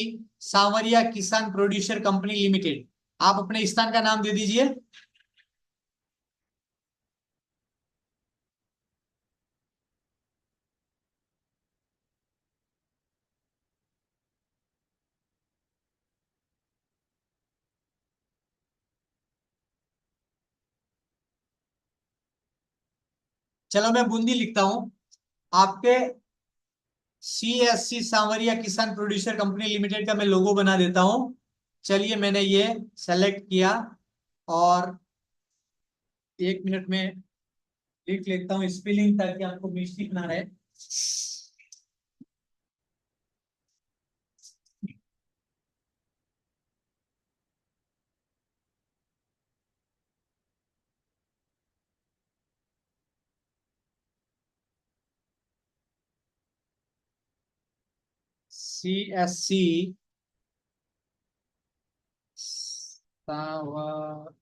सांवरिया किसान प्रोड्यूसर कंपनी लिमिटेड। आप अपने स्थान का नाम दे दीजिए। चलो मैं बूंदी लिखता हूं। आपके CSC सांवरिया किसान प्रोड्यूसर कंपनी लिमिटेड का मैं लोगो बना देता हूं। चलिए, मैंने ये सेलेक्ट किया, और 1 मिनट में लिख लेता हूँ स्पेलिंग, ताकि आपको मिस्टेक ना रहे। CSC सांवरिया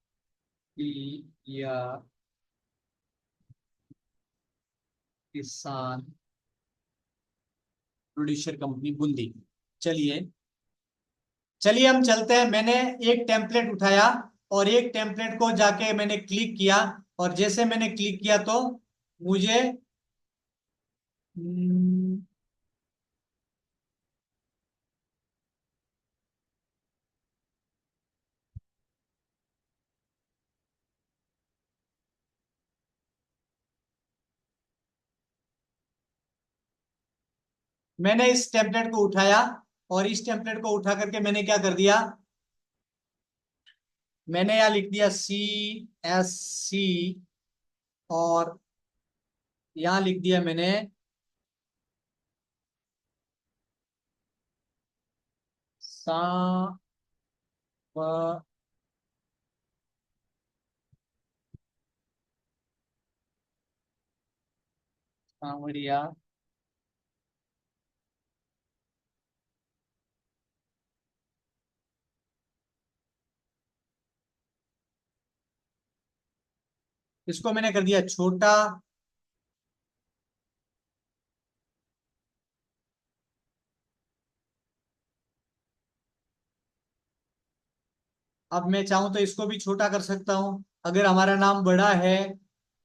किसान प्रोड्यूसर कंपनी बूंदी। चलिए, चलिए हम चलते हैं। मैंने एक टेम्पलेट उठाया, और एक टेम्पलेट को जाके मैंने क्लिक किया, और जैसे मैंने क्लिक किया तो मुझे हम्म, मैंने इस टेम्पलेट को उठाया, और इस टेम्पलेट को उठा करके मैंने क्या कर दिया, मैंने यहाँ लिख दिया CSC, और यहाँ लिख दिया मैंने सांवरिया इसको मैंने कर दिया छोटा। अब मैं चाहूं तो इसको भी छोटा कर सकता हूं। अगर हमारा नाम बड़ा है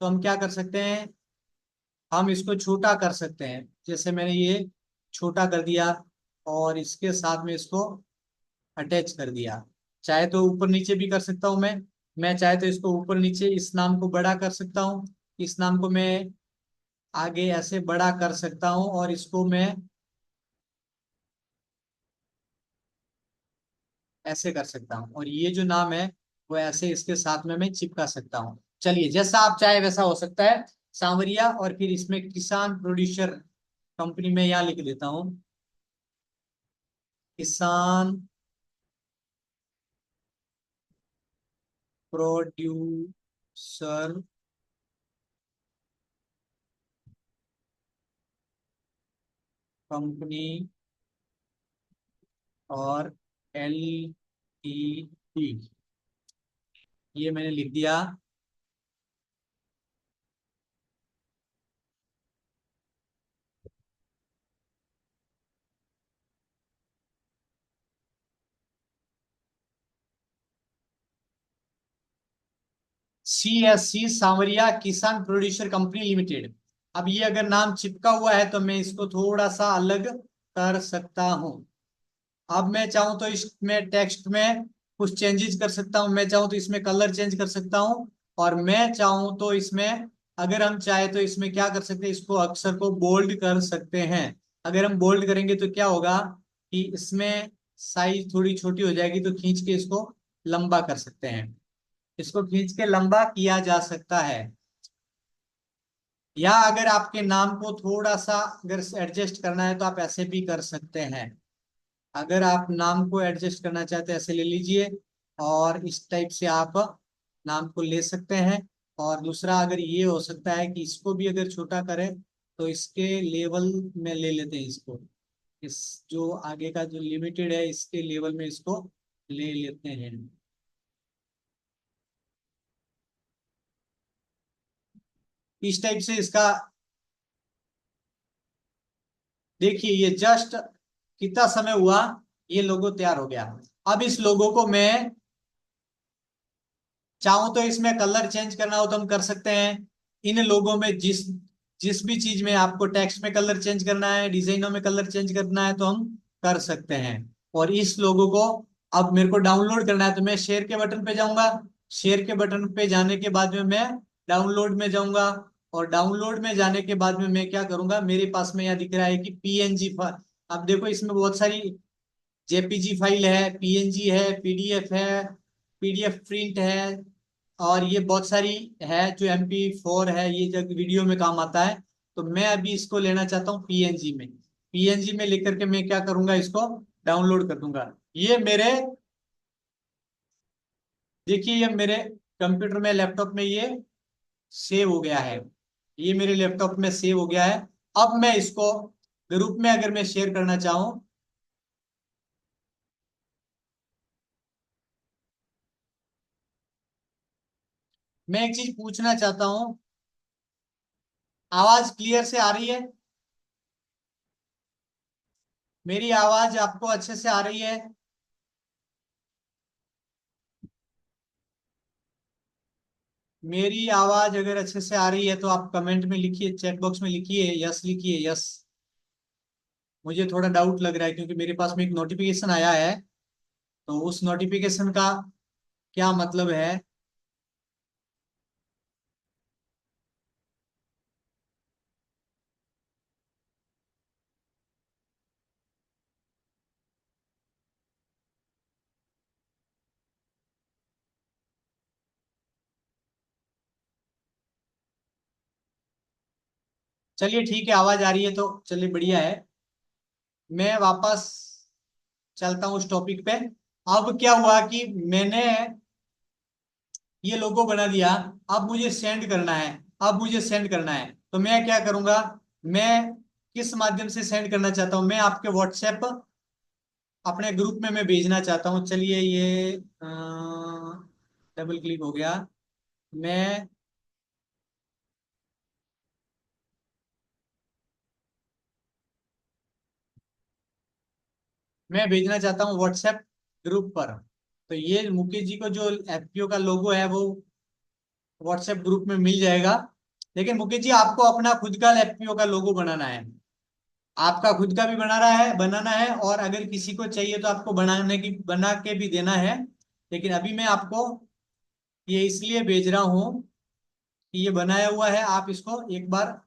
तो हम क्या कर सकते हैं, हम इसको छोटा कर सकते हैं। जैसे मैंने ये छोटा कर दिया, और इसके साथ में इसको अटैच कर दिया। चाहे तो ऊपर नीचे भी कर सकता हूं मैं चाहे तो इसको ऊपर नीचे, इस नाम को बड़ा कर सकता हूं, इस नाम को मैं आगे ऐसे बड़ा कर सकता हूं, और इसको मैं ऐसे कर सकता हूँ, और ये जो नाम है वो ऐसे इसके साथ में मैं चिपका सकता हूँ। चलिए, जैसा आप चाहे वैसा हो सकता है। सांवरिया, और फिर इसमें किसान प्रोड्यूसर कंपनी में यहाँ लिख देता हूँ, किसान प्रोड्यूसर कंपनी, और LTD, ये मैंने लिख दिया। CSC सांवरिया किसान प्रोड्यूसर कंपनी लिमिटेड। अब ये अगर नाम चिपका हुआ है तो मैं इसको थोड़ा सा अलग कर सकता हूँ। अब मैं चाहूं तो इसमें टेक्स्ट में कुछ चेंजेस कर सकता हूं, मैं चाहूं तो इसमें कलर चेंज कर सकता हूं, और मैं चाहूं तो इसमें, अगर हम चाहे तो इसमें क्या कर सकते हैं, इसको अक्षर को बोल्ड कर सकते हैं। अगर हम बोल्ड करेंगे तो क्या होगा कि इसमें साइज थोड़ी छोटी हो जाएगी तो खींच के इसको लंबा कर सकते हैं। इसको खींच के लंबा किया जा सकता है। या अगर आपके नाम को थोड़ा सा अगर एडजस्ट करना है तो आप ऐसे भी कर सकते हैं। अगर आप नाम को एडजस्ट करना चाहते हैं ऐसे ले लीजिए, और इस टाइप से आप नाम को ले सकते हैं। और दूसरा अगर ये हो सकता है कि इसको भी अगर छोटा करें तो इसके लेवल में ले लेते हैं इसको। इस जो आगे का जो लिमिटेड है इसके लेवल में इसको ले लेते हैं। इस टाइप से इसका देखिए, ये जस्ट कितना समय हुआ, ये लोगो तैयार हो गया। अब इस लोगो को मैं चाहूं तो इसमें कलर चेंज करना हो तो हम कर सकते हैं। इन लोगों में जिस जिस भी चीज में आपको टेक्स्ट में कलर चेंज करना है, डिजाइनों में कलर चेंज करना है तो हम कर सकते हैं। और इस लोगो को अब मेरे को डाउनलोड करना है तो मैं शेयर के बटन पे जाऊंगा। शेयर के बटन पे जाने के बाद में मैं डाउनलोड में जाऊंगा। और डाउनलोड में जाने के बाद में मैं क्या करूंगा, मेरे पास में यहाँ दिख रहा है कि पीएनजी फाइल। अब देखो इसमें बहुत सारी जेपीजी फाइल है, पीएनजी है, पीडीएफ है, पीडीएफ प्रिंट है, और ये बहुत सारी है जो MP4 है, ये जब वीडियो में काम आता है। तो मैं अभी इसको लेना चाहता हूँ पीएनजी में। पीएनजी में लेकर के मैं क्या करूंगा, इसको डाउनलोड कर दूंगा। ये मेरे देखिए, ये मेरे कंप्यूटर में, लैपटॉप में ये सेव हो गया है। ये मेरे लैपटॉप में सेव हो गया है। अब मैं इसको ग्रुप में अगर मैं शेयर करना चाहूँ, मैं एक चीज पूछना चाहता हूँ, आवाज क्लियर से आ रही है? मेरी आवाज आपको अच्छे से आ रही है? मेरी आवाज अगर अच्छे से आ रही है तो आप कमेंट में लिखिए, चैट बॉक्स में लिखिए, यस लिखिए, यस। मुझे थोड़ा डाउट लग रहा है क्योंकि मेरे पास में एक नोटिफिकेशन आया है, तो उस नोटिफिकेशन का क्या मतलब है। चलिए ठीक है, आवाज आ रही है तो चलिए बढ़िया है। मैं वापस चलता हूँ उस टॉपिक पे। अब क्या हुआ कि मैंने ये लोगो बना दिया। अब मुझे सेंड करना है। अब मुझे सेंड करना है तो मैं क्या करूंगा, मैं किस माध्यम से सेंड करना चाहता हूं, मैं आपके व्हाट्सएप अपने ग्रुप में मैं भेजना चाहता हूँ। चलिए ये डबल क्लिक हो गया। मैं मैं भेजना चाहता हूँ व्हाट्सएप ग्रुप पर। तो ये मुकेश जी को जो एफपीओ का लोगो है वो व्हाट्सएप ग्रुप में मिल जाएगा। लेकिन मुकेश जी, आपको अपना खुद का एफपीओ का लोगो बनाना है। आपका खुद का भी बनाना है, और अगर किसी को चाहिए तो आपको बना के भी देना है। लेकिन अभी मैं आपको ये इसलिए भेज रहा हूँ कि ये बनाया हुआ है, आप इसको एक बार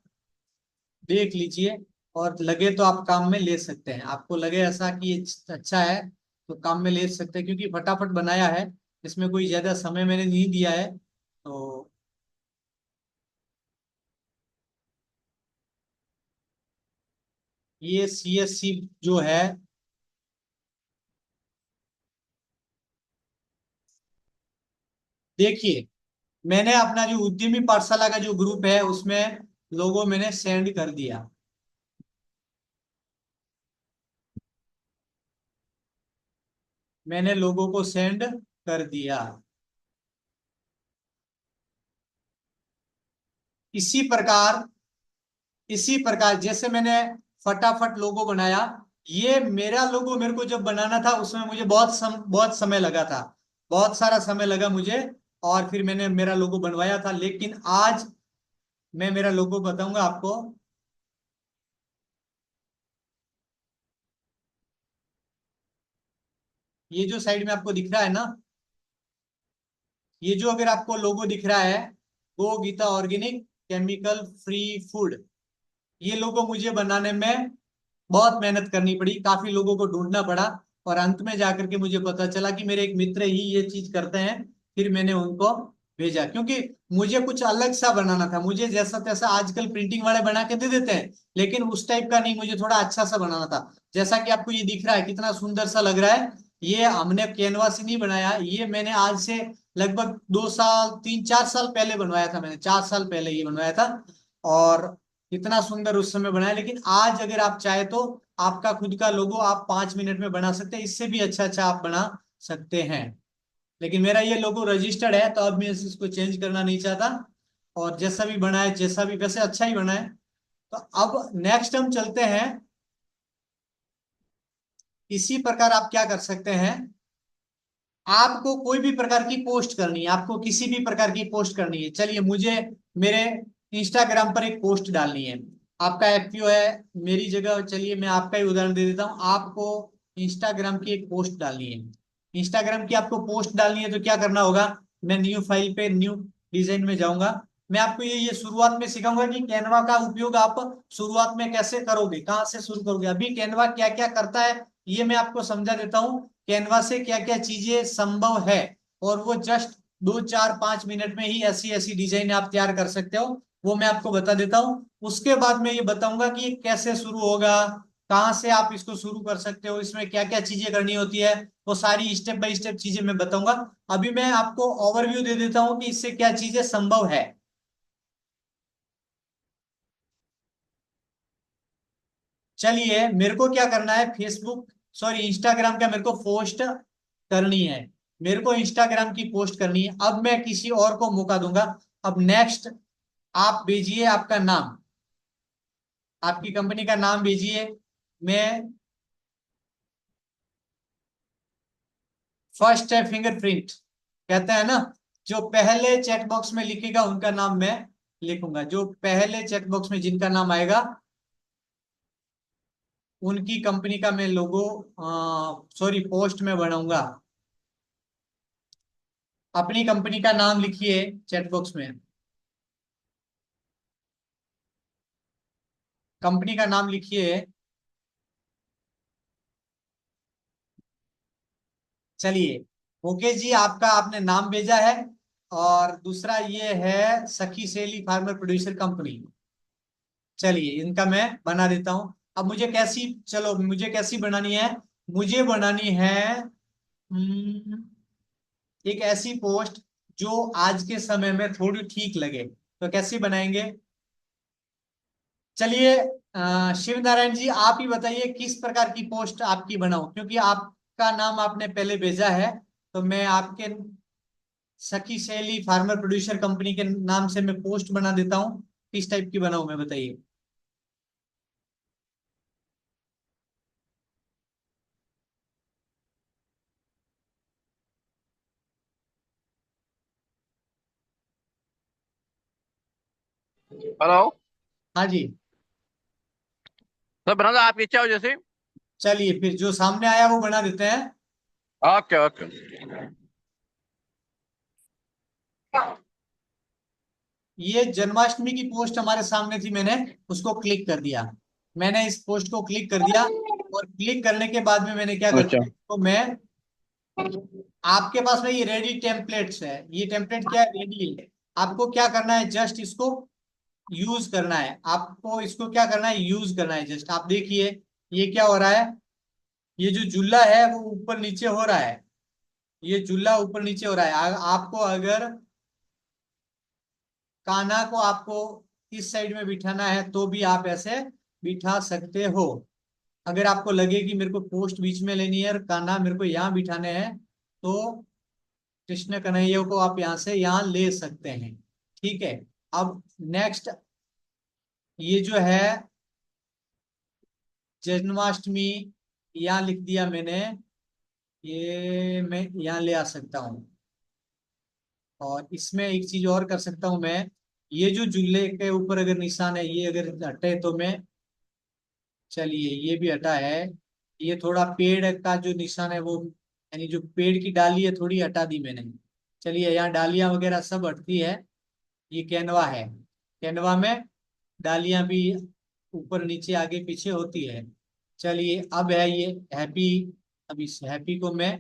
देख लीजिए। और लगे तो आप काम में ले सकते हैं। आपको लगे ऐसा कि ये अच्छा है तो काम में ले सकते हैं, क्योंकि फटाफट बनाया है, इसमें कोई ज्यादा समय मैंने नहीं दिया है। तो ये CSC जो है, देखिए, मैंने अपना जो उद्यमी पाठशाला का जो ग्रुप है उसमें लोगो मैंने सेंड कर दिया। मैंने लोगों को सेंड कर दिया। इसी प्रकार इसी प्रकार जैसे मैंने फटाफट लोगो बनाया, ये मेरा लोगो मेरे को जब बनाना था उसमें मुझे बहुत समय लगा था। बहुत सारा समय लगा मुझे। और फिर मैंने मेरा लोगो बनवाया था। लेकिन आज मैं मेरा लोगो बताऊंगा आपको। ये जो साइड में आपको दिख रहा है ना, ये जो अगर आपको लोगो दिख रहा है, go Geeta organic chemical free food, ये लोगो मुझे बनाने में बहुत मेहनत करनी पड़ी, काफी लोगों को ढूंढना पड़ा। और अंत में जाकर के मुझे पता चला कि मेरे एक मित्र ही ये चीज करते हैं। फिर मैंने उनको भेजा, क्योंकि मुझे कुछ अलग सा बनाना था। मुझे जैसा तैसा आजकल प्रिंटिंग वाले बना के दे देते हैं, लेकिन उस टाइप का नहीं, मुझे थोड़ा अच्छा सा बनाना था। जैसा कि आपको ये दिख रहा है कितना सुंदर सा लग रहा है, ये हमने कैनवा से नहीं बनाया, ये मैंने आज से लगभग 2 साल 3 4 साल पहले बनवाया था। मैंने 4 साल पहले ये बनवाया था, और इतना सुंदर उस समय बनाया। लेकिन आज अगर आप चाहे तो आपका खुद का लोगो आप 5 मिनट में बना सकते हैं, इससे भी अच्छा अच्छा आप बना सकते हैं। लेकिन मेरा ये लोगो रजिस्टर्ड है, तो अब मैं इसको चेंज करना नहीं चाहता। और जैसा भी बना है, जैसा भी, वैसे अच्छा ही बना है। तो अब नेक्स्ट हम चलते हैं। इसी प्रकार आप क्या कर सकते हैं, आपको कोई भी प्रकार की पोस्ट करनी है, आपको किसी भी प्रकार की पोस्ट करनी है। चलिए, मुझे मेरे इंस्टाग्राम पर एक पोस्ट डालनी है। आपका एफपीओ है, मेरी जगह चलिए मैं आपका ही उदाहरण दे देता हूं। आपको इंस्टाग्राम की एक पोस्ट डालनी है। इंस्टाग्राम की आपको पोस्ट डालनी है तो क्या करना होगा, मैं न्यू फाइल पे न्यू डिजाइन में जाऊंगा। मैं आपको ये शुरुआत में सिखाऊंगा कि कैनवा का उपयोग आप शुरुआत में कैसे करोगे, कहाँ से शुरू करोगे। अभी कैनवा क्या क्या करता है ये मैं आपको समझा देता हूँ। कैनवा से क्या क्या चीजें संभव है, और वो जस्ट 2 4 5 मिनट में ही ऐसी ऐसी डिजाइन आप तैयार कर सकते हो, वो मैं आपको बता देता हूँ। उसके बाद मैं ये बताऊंगा कि ये कैसे शुरू होगा, कहाँ से आप इसको शुरू कर सकते हो, इसमें क्या क्या चीजें करनी होती है, वो सारी स्टेप बाय स्टेप चीजें मैं बताऊंगा। अभी मैं आपको ओवरव्यू दे देता हूँ कि इससे क्या चीजें संभव है। चलिए, मेरे को क्या करना है, फेसबुक सॉरी इंस्टाग्राम का मेरे को पोस्ट करनी है। मेरे को इंस्टाग्राम की पोस्ट करनी है, अब मैं किसी और को मौका दूंगा। अब नेक्स्ट आप भेजिए आपका नाम, आपकी कंपनी का नाम भेजिए। मैं फर्स्ट है फिंगरप्रिंट, कहते हैं ना, जो पहले चेक बॉक्स में लिखेगा उनका नाम मैं लिखूंगा। जो पहले चेक बॉक्स में जिनका नाम आएगा उनकी कंपनी का मैं लोगो सॉरी पोस्ट में बनाऊंगा। अपनी कंपनी का नाम लिखिए चैट बॉक्स में, कंपनी का नाम लिखिए। चलिए, ओके जी, आपका आपने नाम भेजा है। और दूसरा ये है सखी सेली फार्मर प्रोड्यूसर कंपनी। चलिए, इनका मैं बना देता हूं। अब मुझे कैसी, चलो मुझे कैसी बनानी है, मुझे बनानी है एक ऐसी पोस्ट जो आज के समय में थोड़ी ठीक लगे। तो कैसी बनाएंगे, चलिए शिव नारायण जी आप ही बताइए किस प्रकार की पोस्ट आपकी बनाऊं, क्योंकि आपका नाम आपने पहले भेजा है। तो मैं आपके सखी शैली फार्मर प्रोड्यूसर कंपनी के नाम से मैं पोस्ट बना देता हूं। किस टाइप की बनाऊं मैं, बताइए। हेलो हाँ जी। सर, बना दो आपकी इच्छा हो जैसे। चलिए, फिर जो सामने आया वो बना देते हैं। Okay okay. ये जन्माष्टमी की पोस्ट हमारे सामने थी, मैंने उसको क्लिक कर दिया। मैंने इस पोस्ट को क्लिक कर दिया, और क्लिक करने के बाद में मैंने क्या कर अच्छा। दिया, तो मैं आपके पास में ये रेडी टेम्पलेट्स है, ये टेम्पलेट क्या है, रेडी है। आपको क्या करना है, जस्ट इसको यूज करना है। आपको इसको क्या करना है, यूज करना है। जस्ट आप देखिए ये क्या हो रहा है, ये जो जुल्ला है वो ऊपर नीचे हो रहा है। ये जुल्ला ऊपर नीचे हो रहा है। आपको अगर कान्हा को आपको इस साइड में बिठाना है तो भी आप ऐसे बिठा सकते हो। अगर आपको लगे कि मेरे को पोस्ट बीच में लेनी है और कान्हा मेरे को यहाँ बिठाने हैं, तो कृष्ण कन्हैया को आप यहाँ से यहाँ ले सकते हैं। ठीक है। अब नेक्स्ट, ये जो है जन्माष्टमी, यहाँ लिख दिया मैंने, ये मैं यहाँ ले आ सकता हूँ। और इसमें एक चीज और कर सकता हूँ मैं, ये जो जुल्ले के ऊपर अगर निशान है ये अगर हटे तो मैं, चलिए ये भी हटा है। ये थोड़ा पेड़ का जो निशान है वो, यानी जो पेड़ की डाली है थोड़ी हटा दी मैंने। चलिए, यहाँ डालियां वगैरह सब हटती है। ये कैनवा है, कैनवा में डालियां भी ऊपर नीचे आगे पीछे होती है। चलिए, अब है ये हैप्पी अब इस हैप्पी को मैं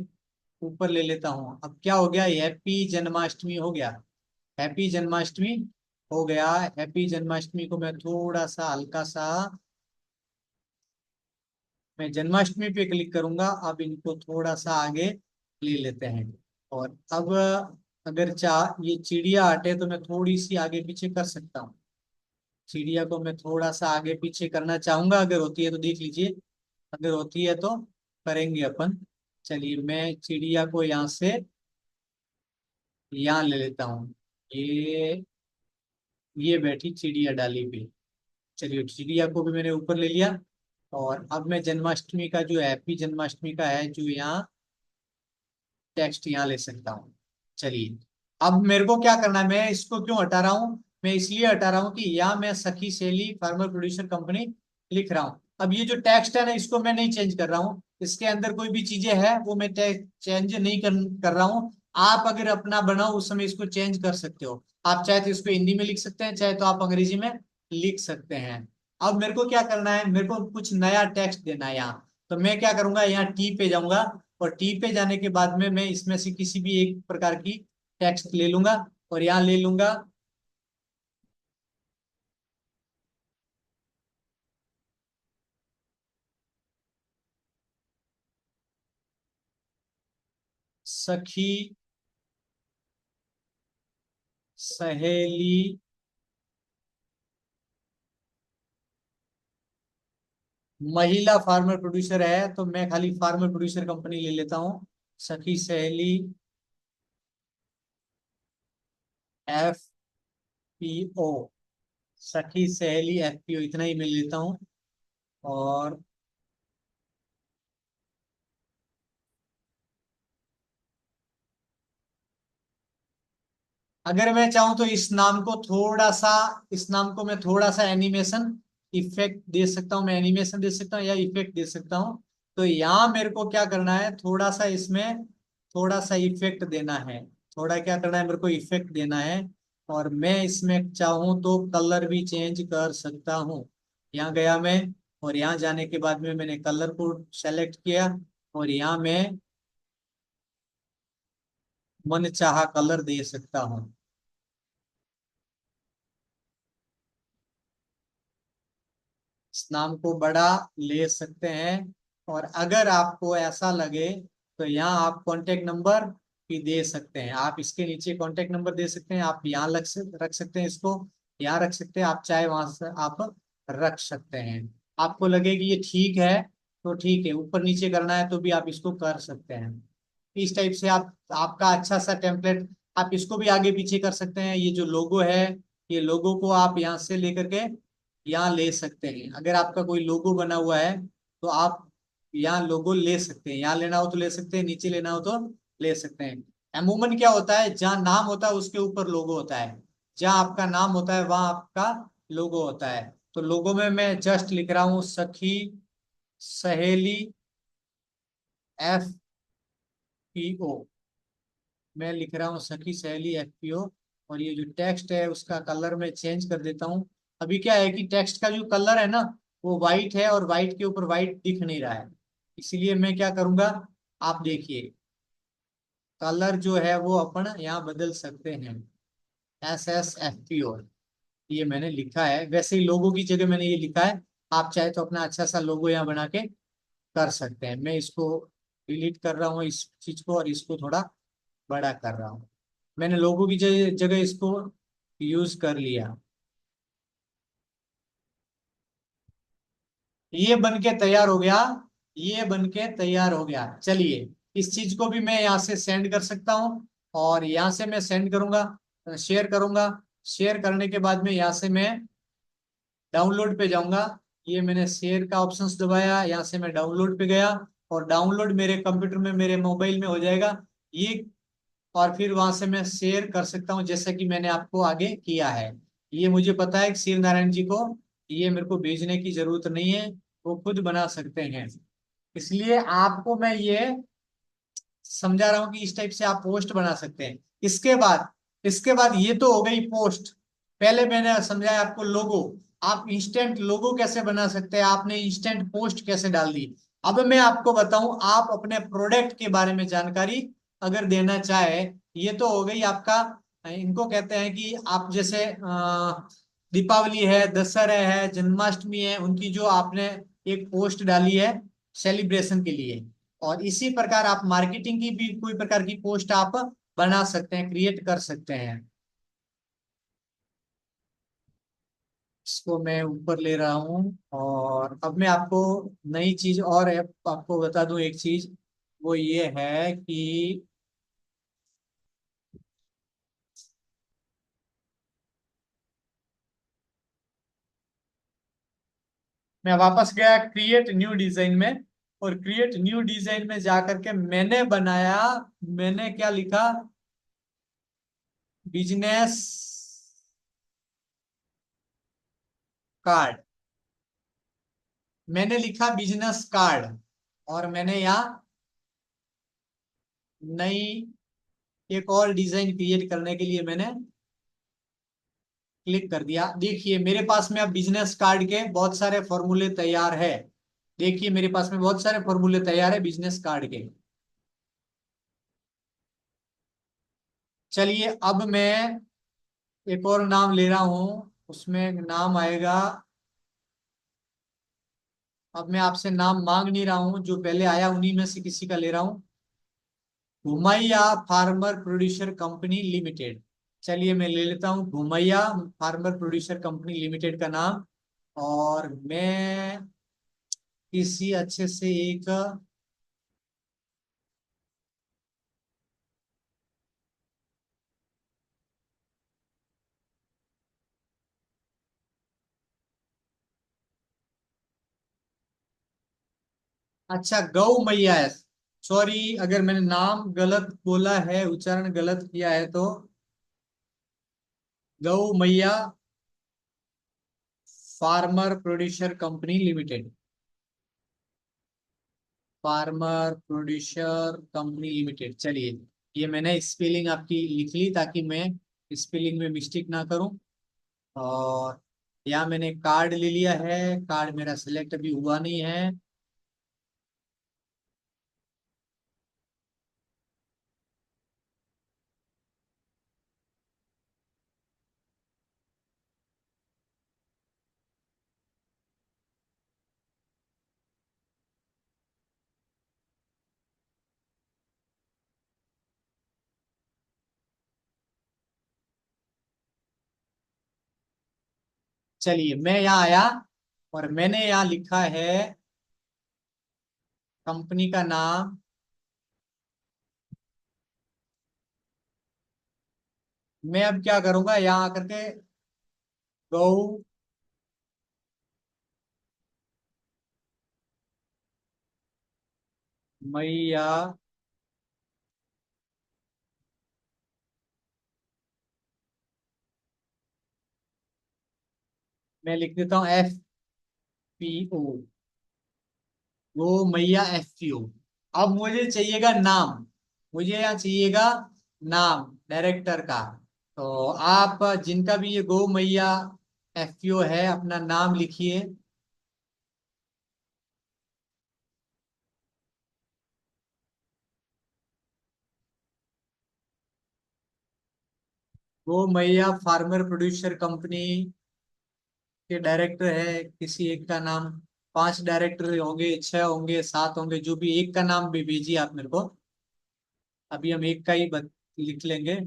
ऊपर ले लेता हूँ। अब क्या हो गया, हैप्पी जन्माष्टमी हो गया, हैप्पी जन्माष्टमी हो गया। हैप्पी जन्माष्टमी को मैं थोड़ा सा हल्का सा, मैं जन्माष्टमी पे क्लिक करूंगा। अब इनको थोड़ा सा आगे ले लेते हैं। और अब अगर चाह ये चिड़िया हटे तो मैं थोड़ी सी आगे पीछे कर सकता हूँ। चिड़िया को मैं थोड़ा सा आगे पीछे करना चाहूंगा, अगर होती है तो देख लीजिए, अगर होती है तो करेंगे अपन। चलिए मैं चिड़िया को यहाँ से यहाँ ले लेता हूँ। ये बैठी चिड़िया डाली पे। चलिए चिड़िया को भी मैंने ऊपर ले लिया। और अब मैं जन्माष्टमी का जो हैप्पी जन्माष्टमी का है जो यहाँ टेक्स्ट यहाँ ले सकता हूँ। चलिए अब मेरे को क्या करना है, मैं इसको क्यों हटा रहा हूँ, मैं इसलिए हटा रहा हूँ कि यहाँ मैं सखी सहेली फार्मर प्रोड्यूसर कंपनी लिख रहा हूँ। अब ये जो टेक्स्ट है ना, इसको मैं नहीं चेंज कर रहा हूँ, इसके अंदर कोई भी चीजें है वो मैं चेंज नहीं कर रहा हूँ। आप अगर अपना बनाओ उस समय इसको चेंज कर सकते हो। आप चाहे तो इसको हिंदी में लिख सकते हैं, चाहे तो आप अंग्रेजी में लिख सकते हैं। अब मेरे को क्या करना है, मेरे को कुछ नया टेक्स्ट देना है यहाँ। तो मैं क्या करूंगा, यहाँ टी पे जाऊंगा, और टी पे जाने के बाद में मैं इसमें से किसी भी एक प्रकार की टेक्स्ट ले लूंगा, और यहाँ ले लूंगा सखी सहेली महिला फार्मर प्रोड्यूसर है, तो मैं खाली फार्मर प्रोड्यूसर कंपनी ले लेता हूँ। सखी सहेली FPO, सखी सहेली FPO इतना ही मैं लेता हूँ। और अगर मैं चाहूं तो इस नाम को थोड़ा सा, इस नाम को मैं थोड़ा सा एनिमेशन इफेक्ट दे सकता हूं, मैं एनिमेशन दे सकता हूं या इफेक्ट दे सकता हूं। तो यहाँ मेरे को क्या करना है, थोड़ा सा इसमें थोड़ा सा इफेक्ट देना है, थोड़ा क्या करना है, मेरे को इफेक्ट देना है। और मैं इसमें चाहूं तो कलर भी चेंज कर सकता हूँ। यहाँ गया मैं, और यहाँ जाने के बाद में मैंने कलर को सेलेक्ट किया, और यहाँ मैं मन चाहा कलर दे सकता हूँ। इस नाम को बड़ा ले सकते हैं। और अगर आपको ऐसा लगे तो यहाँ आप कांटेक्ट नंबर भी दे सकते हैं, आप इसके नीचे कांटेक्ट नंबर दे सकते हैं। आप यहाँ रख सकते हैं, इसको यहाँ रख सकते हैं, आप चाहे वहां से आप रख सकते हैं। आपको लगे कि ये ठीक है तो ठीक है, ऊपर नीचे करना है तो भी आप इसको कर सकते हैं। इस टाइप से आप, आपका अच्छा सा टेम्पलेट, आप इसको भी आगे पीछे कर सकते हैं। ये जो लोगो है, ये लोगो को आप यहाँ से लेकर के यहाँ ले सकते हैं। अगर आपका कोई लोगो बना हुआ है तो आप यहाँ लोगो ले सकते हैं, यहाँ लेना हो तो ले सकते हैं, नीचे लेना हो तो ले सकते हैं। अमूमन क्या होता है, जहाँ नाम होता है उसके ऊपर लोगो होता है, जहाँ आपका नाम होता है वहां आपका लोगो होता है। तो लोगो में मैं जस्ट लिख रहा हूँ सखी सहेली FPO, मैं लिख रहा हूँ सखी सहेली FPO। और ये जो टेक्स्ट है उसका कलर मैं चेंज कर देता हूँ। अभी क्या है कि टेक्स्ट का जो कलर है ना वो वाइट है, और वाइट के ऊपर वाइट दिख नहीं रहा है, इसलिए मैं क्या करूंगा, आप देखिए कलर जो है वो अपन यहाँ बदल सकते हैं। SSFPO ये मैंने लिखा है, वैसे ही लोगो की जगह मैंने ये लिखा है। आप चाहे तो अपना अच्छा सा लोगो यहाँ बना के कर सकते हैं। मैं इसको डिलीट कर रहा हूँ इस चीज को, और इसको थोड़ा बड़ा कर रहा हूँ। मैंने लोगों की जगह इसको यूज कर लिया। ये बन के तैयार हो गया, ये बन के तैयार हो गया। चलिए इस चीज को भी मैं यहाँ से सेंड कर सकता हूँ, और यहाँ से मैं सेंड करूंगा, शेयर करूंगा। शेयर करने के बाद में यहाँ से मैं डाउनलोड पे जाऊंगा। ये मैंने शेयर का ऑप्शंस दबाया, यहाँ से मैं डाउनलोड पे गया, और डाउनलोड मेरे कंप्यूटर में मेरे मोबाइल में हो जाएगा ये। और फिर वहां से मैं शेयर कर सकता हूँ जैसा कि मैंने आपको आगे किया है। ये मुझे पता है कि शिव नारायण जी को ये मेरे को भेजने की जरूरत नहीं है, वो खुद बना सकते हैं। इसलिए आपको मैं ये समझा रहा हूँ कि इस टाइप से आप पोस्ट बना सकते हैं। इसके बाद ये तो हो गई पोस्ट। पहले मैंने समझाया आपको लोगो, आप इंस्टेंट लोगो कैसे बना सकते हैं, आपने इंस्टेंट पोस्ट कैसे डाल दी। अब मैं आपको बताऊं, आप अपने प्रोडक्ट के बारे में जानकारी अगर देना चाहे, ये तो हो गई आपका, इनको कहते हैं कि आप जैसे दीपावली है, दशहरा है, जन्माष्टमी है, उनकी जो आपने एक पोस्ट डाली है सेलिब्रेशन के लिए, और इसी प्रकार आप मार्केटिंग की भी कोई प्रकार की पोस्ट आप बना सकते हैं, क्रिएट कर सकते हैं। इसको मैं ऊपर ले रहा हूँ, और अब मैं आपको नई चीज और आपको बता दूं एक चीज, वो ये है कि मैं वापस गया क्रिएट न्यू डिजाइन में, और क्रिएट न्यू डिजाइन में जाकर के मैंने बनाया, मैंने क्या लिखा, बिजनेस कार्ड। मैंने लिखा बिजनेस कार्ड, और मैंने यहाँ नई एक और डिजाइन क्रिएट करने के लिए मैंने क्लिक कर दिया। देखिए मेरे पास में अब बिजनेस कार्ड के बहुत सारे फॉर्मूले तैयार है। देखिए मेरे पास में बहुत सारे फॉर्मूले तैयार है बिजनेस कार्ड के। चलिए अब मैं एक और नाम ले रहा हूं, उसमें नाम आएगा, अब मैं आपसे नाम मांग नहीं रहा हूं, जो पहले आया उन्हीं में से किसी का ले रहा हूं, घुमैया फार्मर प्रोड्यूसर कंपनी लिमिटेड। चलिए मैं ले लेता हूं घुमैया फार्मर प्रोड्यूसर कंपनी लिमिटेड का नाम, और मैं किसी अच्छे से एक, अच्छा गौ मैया है, सॉरी अगर मैंने नाम गलत बोला है, उच्चारण गलत किया है तो, गौ मैया farmer producer company limited, farmer producer company limited. चलिए ये मैंने स्पेलिंग आपकी लिख ली ताकि मैं स्पेलिंग में मिस्टेक ना करूं, और यहाँ मैंने कार्ड ले लिया है, कार्ड मेरा सिलेक्ट अभी हुआ नहीं है। चलिए मैं यहाँ आया, और मैंने यहाँ लिखा है कंपनी का नाम, मैं अब क्या करूंगा यहाँ आकर के, गौ मैया मैं लिख देता हूँ FPO, गो मैया FPO। अब मुझे चाहिएगा नाम, मुझे यहाँ चाहिएगा नाम डायरेक्टर का, तो आप जिनका भी ये गो मैया FPO है अपना नाम लिखिए। गो मैया फार्मर प्रोड्यूसर कंपनी के डायरेक्टर है किसी एक का नाम, 5 डायरेक्टर होंगे, 6 होंगे, 7 होंगे, जो भी एक का नाम भी भेजिए आप मेरे को, अभी हम एक का ही लिख लेंगे।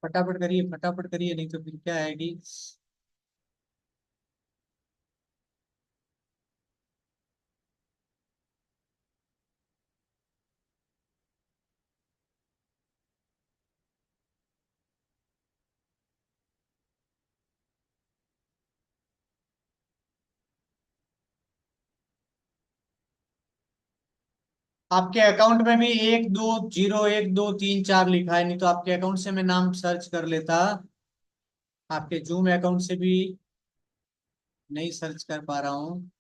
फटाफट करिए नहीं तो फिर क्या आएगी। आपके अकाउंट में भी 1 2 0 1 2 3 4 लिखा है, नहीं तो आपके अकाउंट से मैं नाम सर्च कर लेता, आपके जूम अकाउंट से भी नहीं सर्च कर पा रहा हूँ।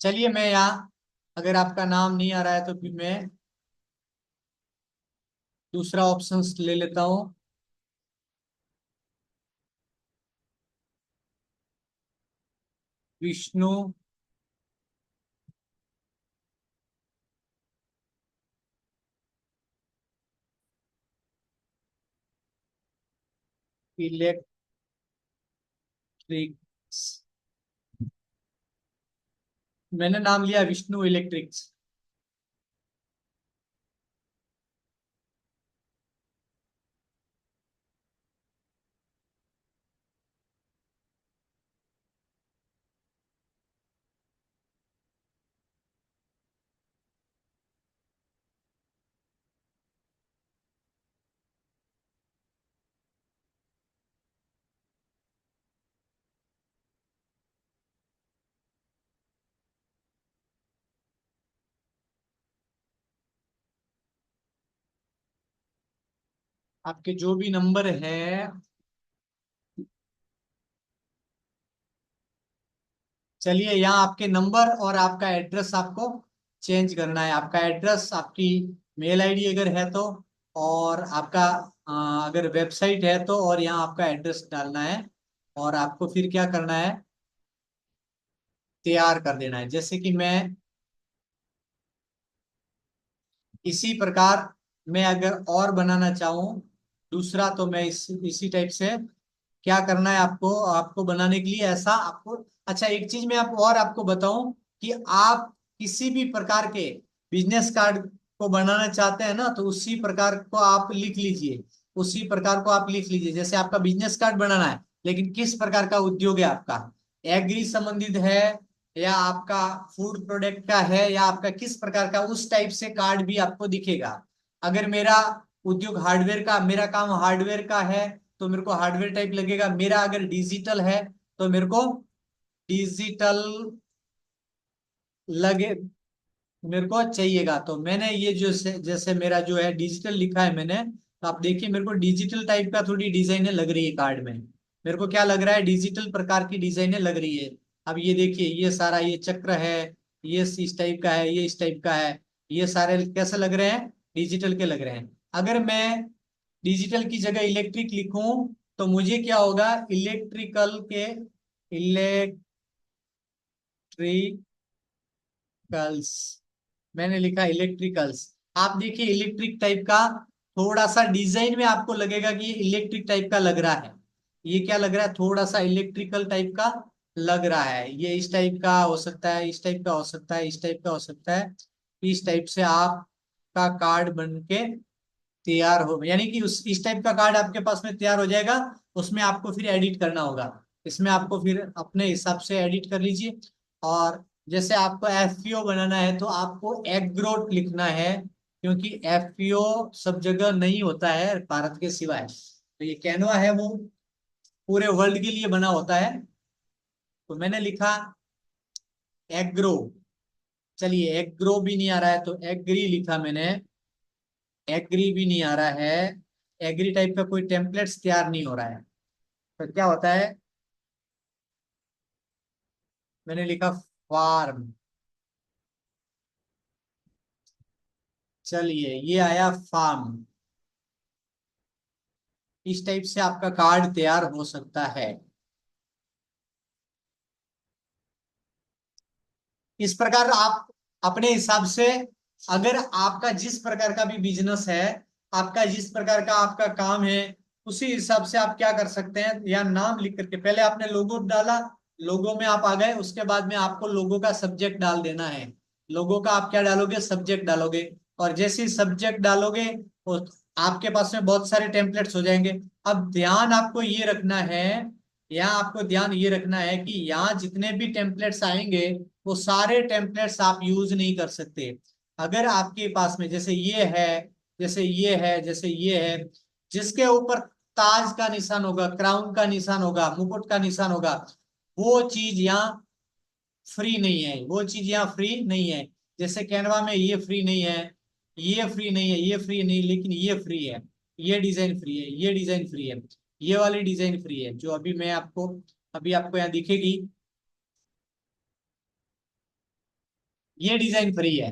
चलिए मैं यहाँ, अगर आपका नाम नहीं आ रहा है तो फिर मैं दूसरा ऑप्शन ले लेता हूँ। विष्णु इलेक्ट्रिक्स, मैंने नाम लिया विष्णु इलेक्ट्रिक्स। आपके जो भी नंबर है, चलिए यहाँ आपके नंबर और आपका एड्रेस आपको चेंज करना है। आपका एड्रेस, आपकी मेल आईडी अगर है तो, और आपका अगर वेबसाइट है तो, और यहाँ आपका एड्रेस डालना है। और आपको फिर क्या करना है, तैयार कर देना है। जैसे कि मैं इसी प्रकार, मैं अगर और बनाना चाहूँ दूसरा, तो मैं इसी टाइप से क्या करना है आपको, आपको बनाने के लिए ऐसा आपको। अच्छा, एक चीज मैं आप और आपको बताऊं कि आप किसी भी प्रकार के बिजनेस कार्ड को बनाना चाहते हैं ना, तो उसी प्रकार को आप लिख लीजिए। उसी प्रकार को आप लिख लीजिए, जैसे आपका बिजनेस कार्ड बनाना है, लेकिन किस प्रकार का उद्योग है आपका, एग्री संबंधित है या आपका फूड प्रोडक्ट का है, या आपका किस प्रकार का, उस टाइप से कार्ड भी आपको दिखेगा। अगर मेरा उद्योग हार्डवेयर का, मेरा काम हार्डवेयर का है, तो मेरे को हार्डवेयर टाइप लगेगा। मेरा अगर डिजिटल है तो मेरे को डिजिटल लगे, मेरे को चाहिएगा। तो मैंने ये जो जैसे मेरा जो है डिजिटल लिखा है मैंने, तो आप देखिए मेरे को डिजिटल टाइप का थोड़ी डिजाइने लग रही है कार्ड में। मेरे को क्या लग रहा है, डिजिटल प्रकार की डिजाइने लग रही है। अब ये देखिए, ये सारा ये चक्र है, ये इस टाइप का है, ये इस टाइप का है। ये सारे कैसे लग रहे हैं, डिजिटल के लग रहे हैं। अगर मैं डिजिटल की जगह इलेक्ट्रिक लिखूं तो मुझे क्या होगा, इलेक्ट्रिकल के, इलेक्ट्रिकल्स, मैंने लिखा इलेक्ट्रिकल्स। आप देखिए इलेक्ट्रिक टाइप का थोड़ा सा डिजाइन में आपको लगेगा कि ये इलेक्ट्रिक टाइप का लग रहा है। ये क्या लग रहा है, थोड़ा सा इलेक्ट्रिकल टाइप का लग रहा है। ये इस टाइप का हो सकता है, इस टाइप का हो सकता है, इस टाइप का हो सकता है। इस टाइप से आपका कार्ड बन के तैयार हो, यानी कि उस इस टाइप का कार्ड आपके पास में तैयार हो जाएगा। उसमें आपको फिर एडिट करना होगा। इसमें आपको फिर अपने हिसाब से एडिट कर लीजिए। और जैसे आपको एफपीओ बनाना है तो आपको एग्रोट लिखना है, क्योंकि एफपीओ सब जगह नहीं होता है भारत के सिवाय। तो ये कैनवा है वो पूरे वर्ल्ड के लिए बना होता है। तो मैंने लिखा एग्रो, चलिए एग्रो भी नहीं आ रहा है तो एग्री लिखा मैंने। एग्री भी नहीं आ रहा है, एग्री टाइप का कोई टेम्पलेट्स तैयार नहीं हो रहा है। तो क्या होता है, मैंने लिखा फार्म, चलिए ये आया फार्म। इस टाइप से आपका कार्ड तैयार हो सकता है। इस प्रकार आप अपने हिसाब से, अगर आपका जिस प्रकार का भी बिजनेस है, आपका जिस प्रकार का आपका काम है, उसी हिसाब से आप क्या कर सकते हैं, या नाम लिख करके, पहले आपने लोगो डाला, लोगो में आप आ गए, उसके बाद में आपको लोगो का सब्जेक्ट डाल देना है। लोगो का आप क्या डालोगे, सब्जेक्ट डालोगे। और जैसे ही सब्जेक्ट डालोगे, वो आपके पास में बहुत सारे टेम्पलेट्स हो जाएंगे। अब ध्यान आपको ये रखना है, यहाँ आपको ध्यान ये रखना है कि यहाँ जितने भी टेम्पलेट्स आएंगे, वो सारे टेम्पलेट्स आप यूज नहीं कर सकते। अगर आपके पास में जैसे ये है, जैसे ये है, जैसे ये है, जिसके ऊपर ताज का निशान होगा, क्राउन का निशान होगा, मुकुट का निशान होगा, वो चीज यहाँ फ्री नहीं है। वो चीज यहाँ फ्री नहीं है। जैसे कैनवा में ये फ्री नहीं है, ये फ्री नहीं है, ये फ्री नहीं, लेकिन ये फ्री है, ये डिजाइन फ्री है, ये डिजाइन फ्री है, ये वाली डिजाइन फ्री है जो अभी मैं आपको, अभी आपको यहाँ दिखेगी, ये डिजाइन फ्री है।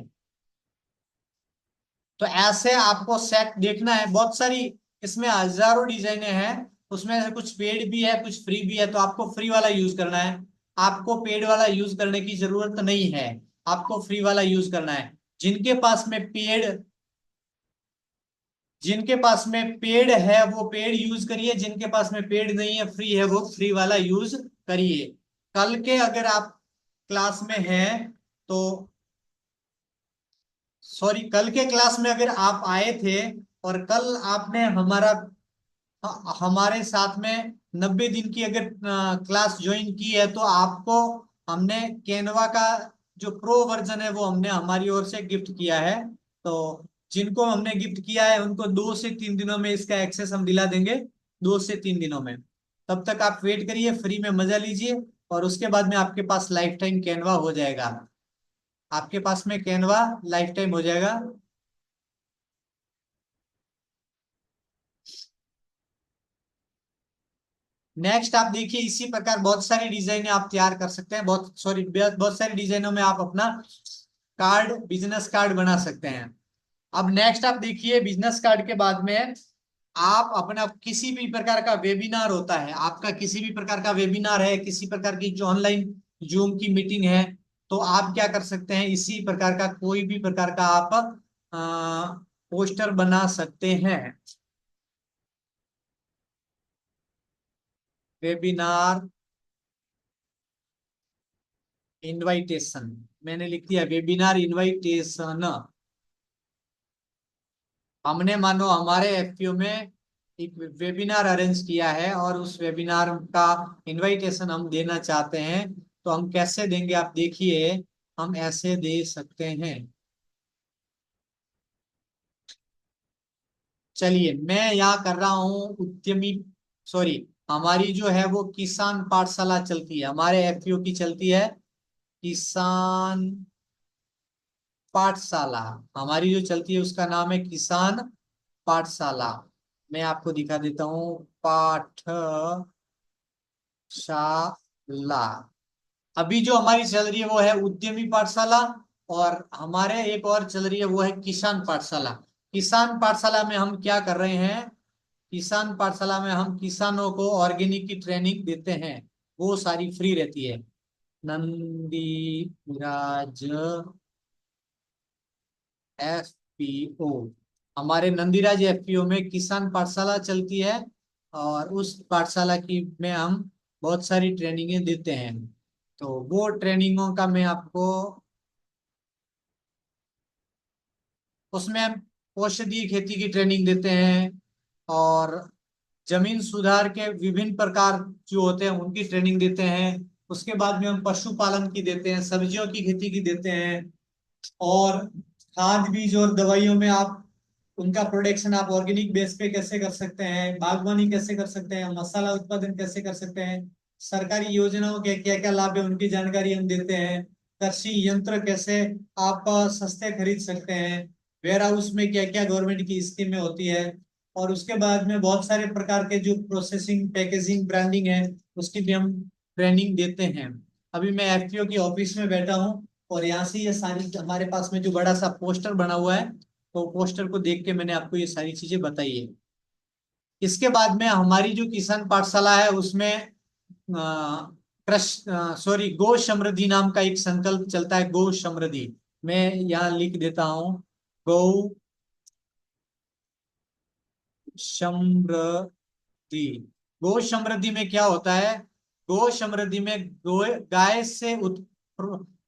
तो ऐसे आपको सेट देखना है, बहुत सारी इसमें हजारों डिजाइने हैं, उसमें से कुछ पेड भी है कुछ फ्री भी है, तो आपको फ्री वाला यूज करना है। आपको पेड वाला यूज करने की जरूरत नहीं है, आपको फ्री वाला यूज करना है। जिनके पास में पेड, जिनके पास में पेड है वो पेड यूज करिए, जिनके पास में पेड नहीं है फ्री है वो फ्री वाला यूज करिए। कल के अगर आप क्लास में हैं तो, सॉरी, कल के क्लास में अगर आप आए थे और कल आपने हमारे साथ में 90 दिन की अगर क्लास ज्वाइन की है, तो आपको हमने कैनवा का जो प्रो वर्जन है वो हमने हमारी ओर से गिफ्ट किया है। तो जिनको हमने गिफ्ट किया है उनको 2 से 3 दिनों में इसका एक्सेस हम दिला देंगे, 2 से 3 दिनों में। तब तक आप वेट करिए, फ्री में मजा लीजिए, और उसके बाद में आपके पास लाइफ टाइम कैनवा हो जाएगा, आपके पास में कैनवा लाइफ टाइम हो जाएगा। नेक्स्ट आप देखिए, इसी प्रकार बहुत सारी डिजाइने आप तैयार कर सकते हैं, बहुत सारी डिजाइनों में आप अपना कार्ड, बिजनेस कार्ड बना सकते हैं। अब नेक्स्ट आप देखिए, बिजनेस कार्ड के बाद में आप अपना किसी भी प्रकार का वेबिनार होता है, आपका किसी भी प्रकार का वेबिनार है, किसी प्रकार की जो ऑनलाइन जूम की मीटिंग है, तो आप क्या कर सकते हैं, इसी प्रकार का कोई भी प्रकार का आप पोस्टर बना सकते हैं। वेबिनार इनवाइटेशन, मैंने लिख दिया वेबिनार इनवाइटेशन। हमने मानो हमारे एफपीओ में एक वेबिनार अरेंज किया है और उस वेबिनार का इनविटेशन हम देना चाहते हैं, तो हम कैसे देंगे आप देखिए, हम ऐसे दे सकते हैं। चलिए मैं यहाँ कर रहा हूँ उद्यमी, सॉरी, हमारी जो है वो किसान पाठशाला चलती है, हमारे एफपीओ की चलती है किसान पाठशाला, हमारी जो चलती है उसका नाम है किसान पाठशाला। मैं आपको दिखा देता हूँ, पाठशाला। अभी जो हमारी चल रही है वो है उद्यमी पाठशाला, और हमारे एक और चल रही है वो है किसान पाठशाला। किसान पाठशाला में हम क्या कर रहे हैं, किसान पाठशाला में हम किसानों को ऑर्गेनिक की ट्रेनिंग देते हैं, वो सारी फ्री रहती है। नंदी राज एफपीओ, हमारे नंदीराज एफपीओ में किसान पाठशाला चलती है, और उस पाठशाला की में हम बहुत सारी ट्रेनिंगें देते हैं। तो वो ट्रेनिंगों का मैं आपको, उसमें हम औषधीय खेती की ट्रेनिंग देते हैं, और जमीन सुधार के विभिन्न प्रकार जो होते हैं उनकी ट्रेनिंग देते हैं। उसके बाद में हम पशुपालन की देते हैं, सब्जियों की खेती की देते हैं, और खाद बीज और दवाइयों में आप उनका प्रोडक्शन आप ऑर्गेनिक बेस पे कैसे कर सकते हैं, बागवानी कैसे कर सकते हैं, मसाला उत्पादन कैसे कर सकते हैं, सरकारी योजनाओं के क्या क्या लाभ है उनकी जानकारी हम देते हैं, कृषि यंत्र कैसे आप सस्ते खरीद सकते हैं, वेयर हाउस में क्या क्या गवर्नमेंट की स्कीमें होती है, और उसके बाद में बहुत सारे प्रकार के जो प्रोसेसिंग, पैकेजिंग, ब्रांडिंग है उसकी भी हम ट्रेनिंग देते हैं। अभी मैं एफपीओ की ऑफिस में बैठा हूँ, और यहाँ से ये सारी हमारे पास में जो बड़ा सा पोस्टर बना हुआ है, तो पोस्टर को देख के मैंने आपको ये सारी चीजें बताई है। इसके बाद में हमारी जो किसान पाठशाला है उसमें कृषि, सॉरी, गो समृद्धि नाम का एक संकल्प चलता है, गो समृद्धि। मैं यहाँ लिख देता हूँ, गौ समृद्धि। गो समृद्धि में क्या होता है, गो समृद्धि में गो, गाय से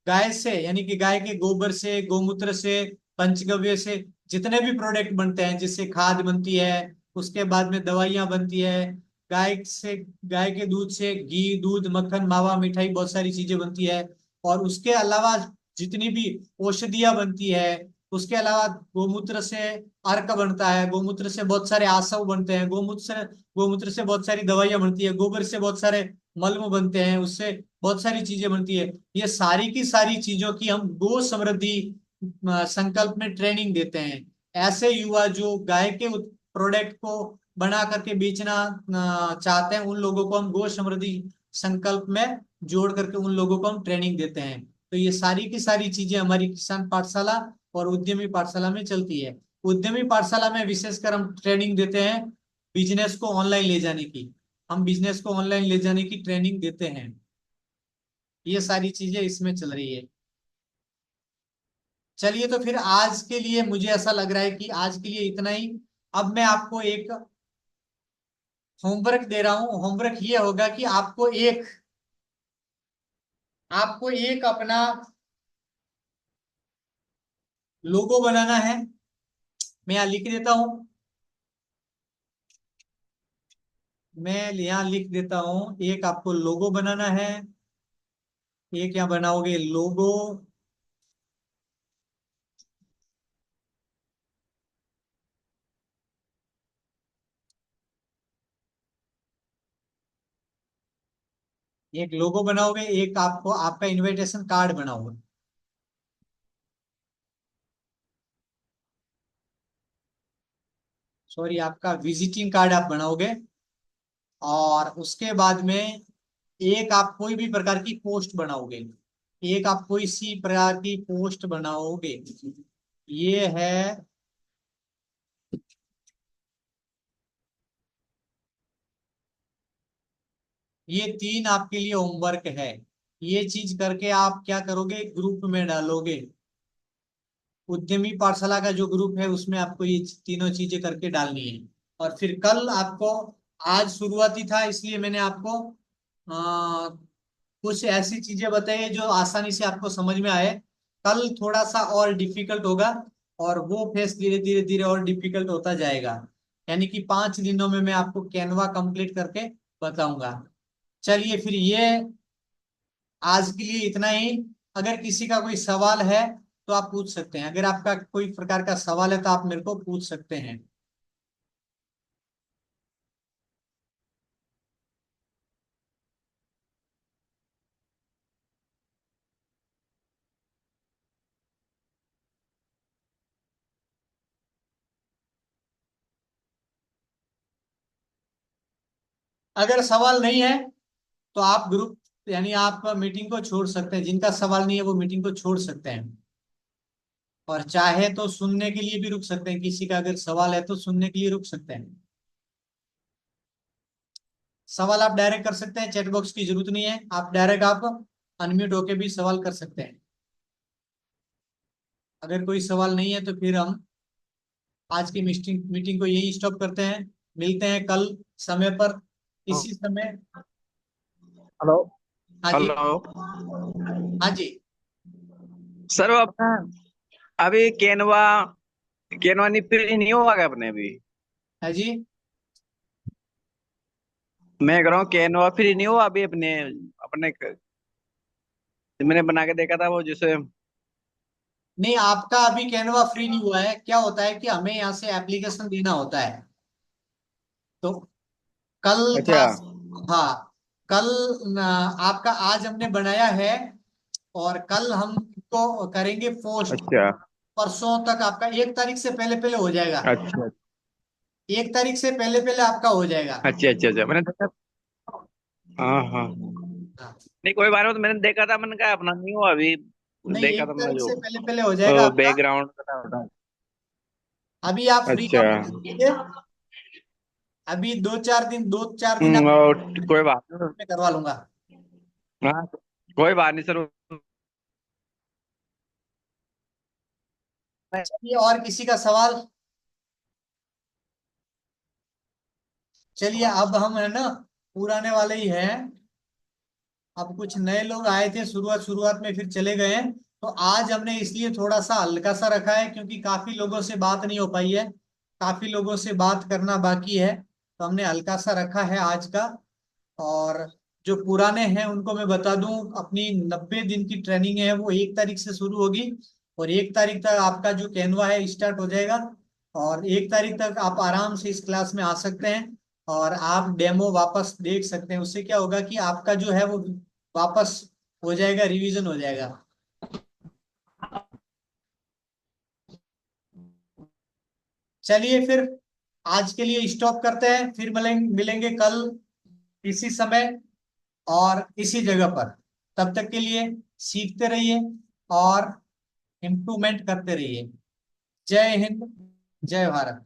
गाय से यानी कि गाय के गोबर से, गोमूत्र से, पंचगव्य से जितने भी प्रोडक्ट बनते हैं, जिससे खाद बनती है, उसके बाद में दवाइयां बनती है, गाय से, गाय के दूध से घी, दूध, मक्खन, मावा, मिठाई, बहुत सारी चीजें बनती है। और उसके अलावा जितनी भी औषधियां बनती है, उसके अलावा गोमूत्र से अर्क बनता है, गोमूत्र से बहुत सारे आसव बनते हैं, गोमूत्र से बहुत सारी दवाइयां बनती है, गोबर से बहुत सारे मलम बनते हैं, उससे बहुत सारी चीजें बनती है। ये सारी की सारी चीजों की हम गो समृद्धि संकल्प में ट्रेनिंग देते हैं। ऐसे युवा जो गाय के प्रोडक्ट को बना करके बेचना चाहते हैं, उन लोगों को हम गो समृद्धि संकल्प में जोड़ करके उन लोगों को हम ट्रेनिंग देते हैं। तो ये सारी की सारी चीजें हमारी किसान पाठशाला और उद्यमी पाठशाला में चलती है। उद्यमी पाठशाला में विशेषकर हम ट्रेनिंग देते हैं बिजनेस को ऑनलाइन ले जाने की। हम बिजनेस को ऑनलाइन ले जाने की ट्रेनिंग देते हैं। ये सारी चीजें इसमें चल रही है। चलिए, तो फिर आज के लिए मुझे ऐसा लग रहा है कि आज के लिए इतना ही। अब मैं आपको एक होमवर्क दे रहा हूं। होमवर्क ये होगा कि आपको एक अपना लोगो बनाना है। मैं यहाँ लिख देता हूं। मैं यहाँ लिख देता हूं, एक आपको लोगो बनाना है। एक यहाँ बनाओगे लोगो। एक लोगो बनाओगे, एक आपको आपका इनविटेशन कार्ड बनाओगे। सॉरी, आपका विजिटिंग कार्ड आप बनाओगे। और उसके बाद में एक आप कोई भी प्रकार की पोस्ट बनाओगे। एक आप कोई सी प्रकार की पोस्ट बनाओगे। ये है, ये 3 आपके लिए होमवर्क है। ये चीज करके आप क्या करोगे, ग्रुप में डालोगे। उद्यमी पाठशाला का जो ग्रुप है उसमें आपको ये तीनों चीजें करके डालनी है। और फिर कल आपको, आज शुरुआती था इसलिए मैंने आपको कुछ ऐसी चीजें बताई जो आसानी से आपको समझ में आए। कल थोड़ा सा और डिफिकल्ट होगा, और वो फेस धीरे धीरे धीरे और डिफिकल्ट होता जाएगा। यानी कि 5 दिनों में मैं आपको कैनवा कंप्लीट करके बताऊंगा। चलिए, फिर ये आज के लिए इतना ही। अगर किसी का कोई सवाल है तो आप पूछ सकते हैं। अगर आपका कोई प्रकार का सवाल है तो आप मेरे को पूछ सकते हैं। अगर सवाल नहीं है तो आप ग्रुप, यानी आप मीटिंग को छोड़ सकते हैं। जिनका सवाल नहीं है वो मीटिंग को छोड़ सकते हैं। और चाहे तो सुनने के लिए भी रुक सकते हैं। किसी का अगर सवाल है तो सुनने के लिए रुक सकते हैं। सवाल आप डायरेक्ट कर सकते हैं, चैट बॉक्स की जरूरत नहीं है। आप डायरेक्ट आप अनम्यूट होके भी सवाल कर सकते हैं। अगर कोई सवाल नहीं है तो फिर हम आज की मीटिंग मीटिंग को यही स्टॉप करते हैं। मिलते हैं कल समय पर, इसी समय। हेलो। हाँ जी। हेलो हाँ जी। सर, वो अपना अभी केनवा केनवा नहीं हुआ क्या अपने अभी? हाँ जी। मैं कह रहा हूँ केनवा फ्री नहीं हुआ अभी अपने अपने मैंने बना के देखा था वो जिसे। नहीं, आपका अभी कैनवा फ्री नहीं हुआ है। क्या होता है कि हमें यहाँ से एप्लीकेशन देना होता है। तो कल था। अच्छा हाँ, कल आपका आज हमने बनाया है, और कल हम इसको करेंगे पोस्ट। अच्छा परसों तक आपका 1 तारीख से पहले पहले हो जाएगा। अच्छा 1 तारीख से पहले पहले आपका हो जाएगा। अच्छा अच्छा अच्छा मैंने देखा। हाँ हाँ, हाँ। नहीं कोई बात नहीं, तो मैंने देखा था, मैंने कहा अपना नहीं हुआ अभी। नहीं, देखा था एक मैंने तारीख जो से पहले पहले हो जाएगा आपका। बैकग्राउंड था। अभी आप फ्री अच्छा। का मतलब लीजिए। अभी 2-4 दिन आप और कोई बात नहीं। में करवा लूंगा। हाँ, कोई बात नहीं सर। चलिए, और किसी का सवाल? चलिए, अब हम है ना पुराने वाले ही हैं। अब कुछ नए लोग आए थे शुरुआत शुरुआत में, फिर चले गए हैं। तो आज हमने इसलिए थोड़ा सा हल्का सा रखा है, क्योंकि काफी लोगों से बात नहीं हो पाई है। काफी लोगों से बात करना बाकी है, तो हमने हल्का सा रखा है आज का। और जो पुराने हैं उनको मैं बता दूं, अपनी 90 दिन की ट्रेनिंग है वो 1 तारीख से शुरू होगी। और 1 तारीख तक आपका जो कैनवा है स्टार्ट हो जाएगा। और 1 तारीख तक आप आराम से इस क्लास में आ सकते हैं, और आप डेमो वापस देख सकते हैं। उससे क्या होगा कि आपका जो है वो वापस हो जाएगा, रिवीजन हो जाएगा। चलिए फिर आज के लिए स्टॉप करते हैं, फिर मिलेंगे कल इसी समय और इसी जगह पर। तब तक के लिए सीखते रहिए और इम्प्रूवमेंट करते रहिए। जय हिंद, जय भारत।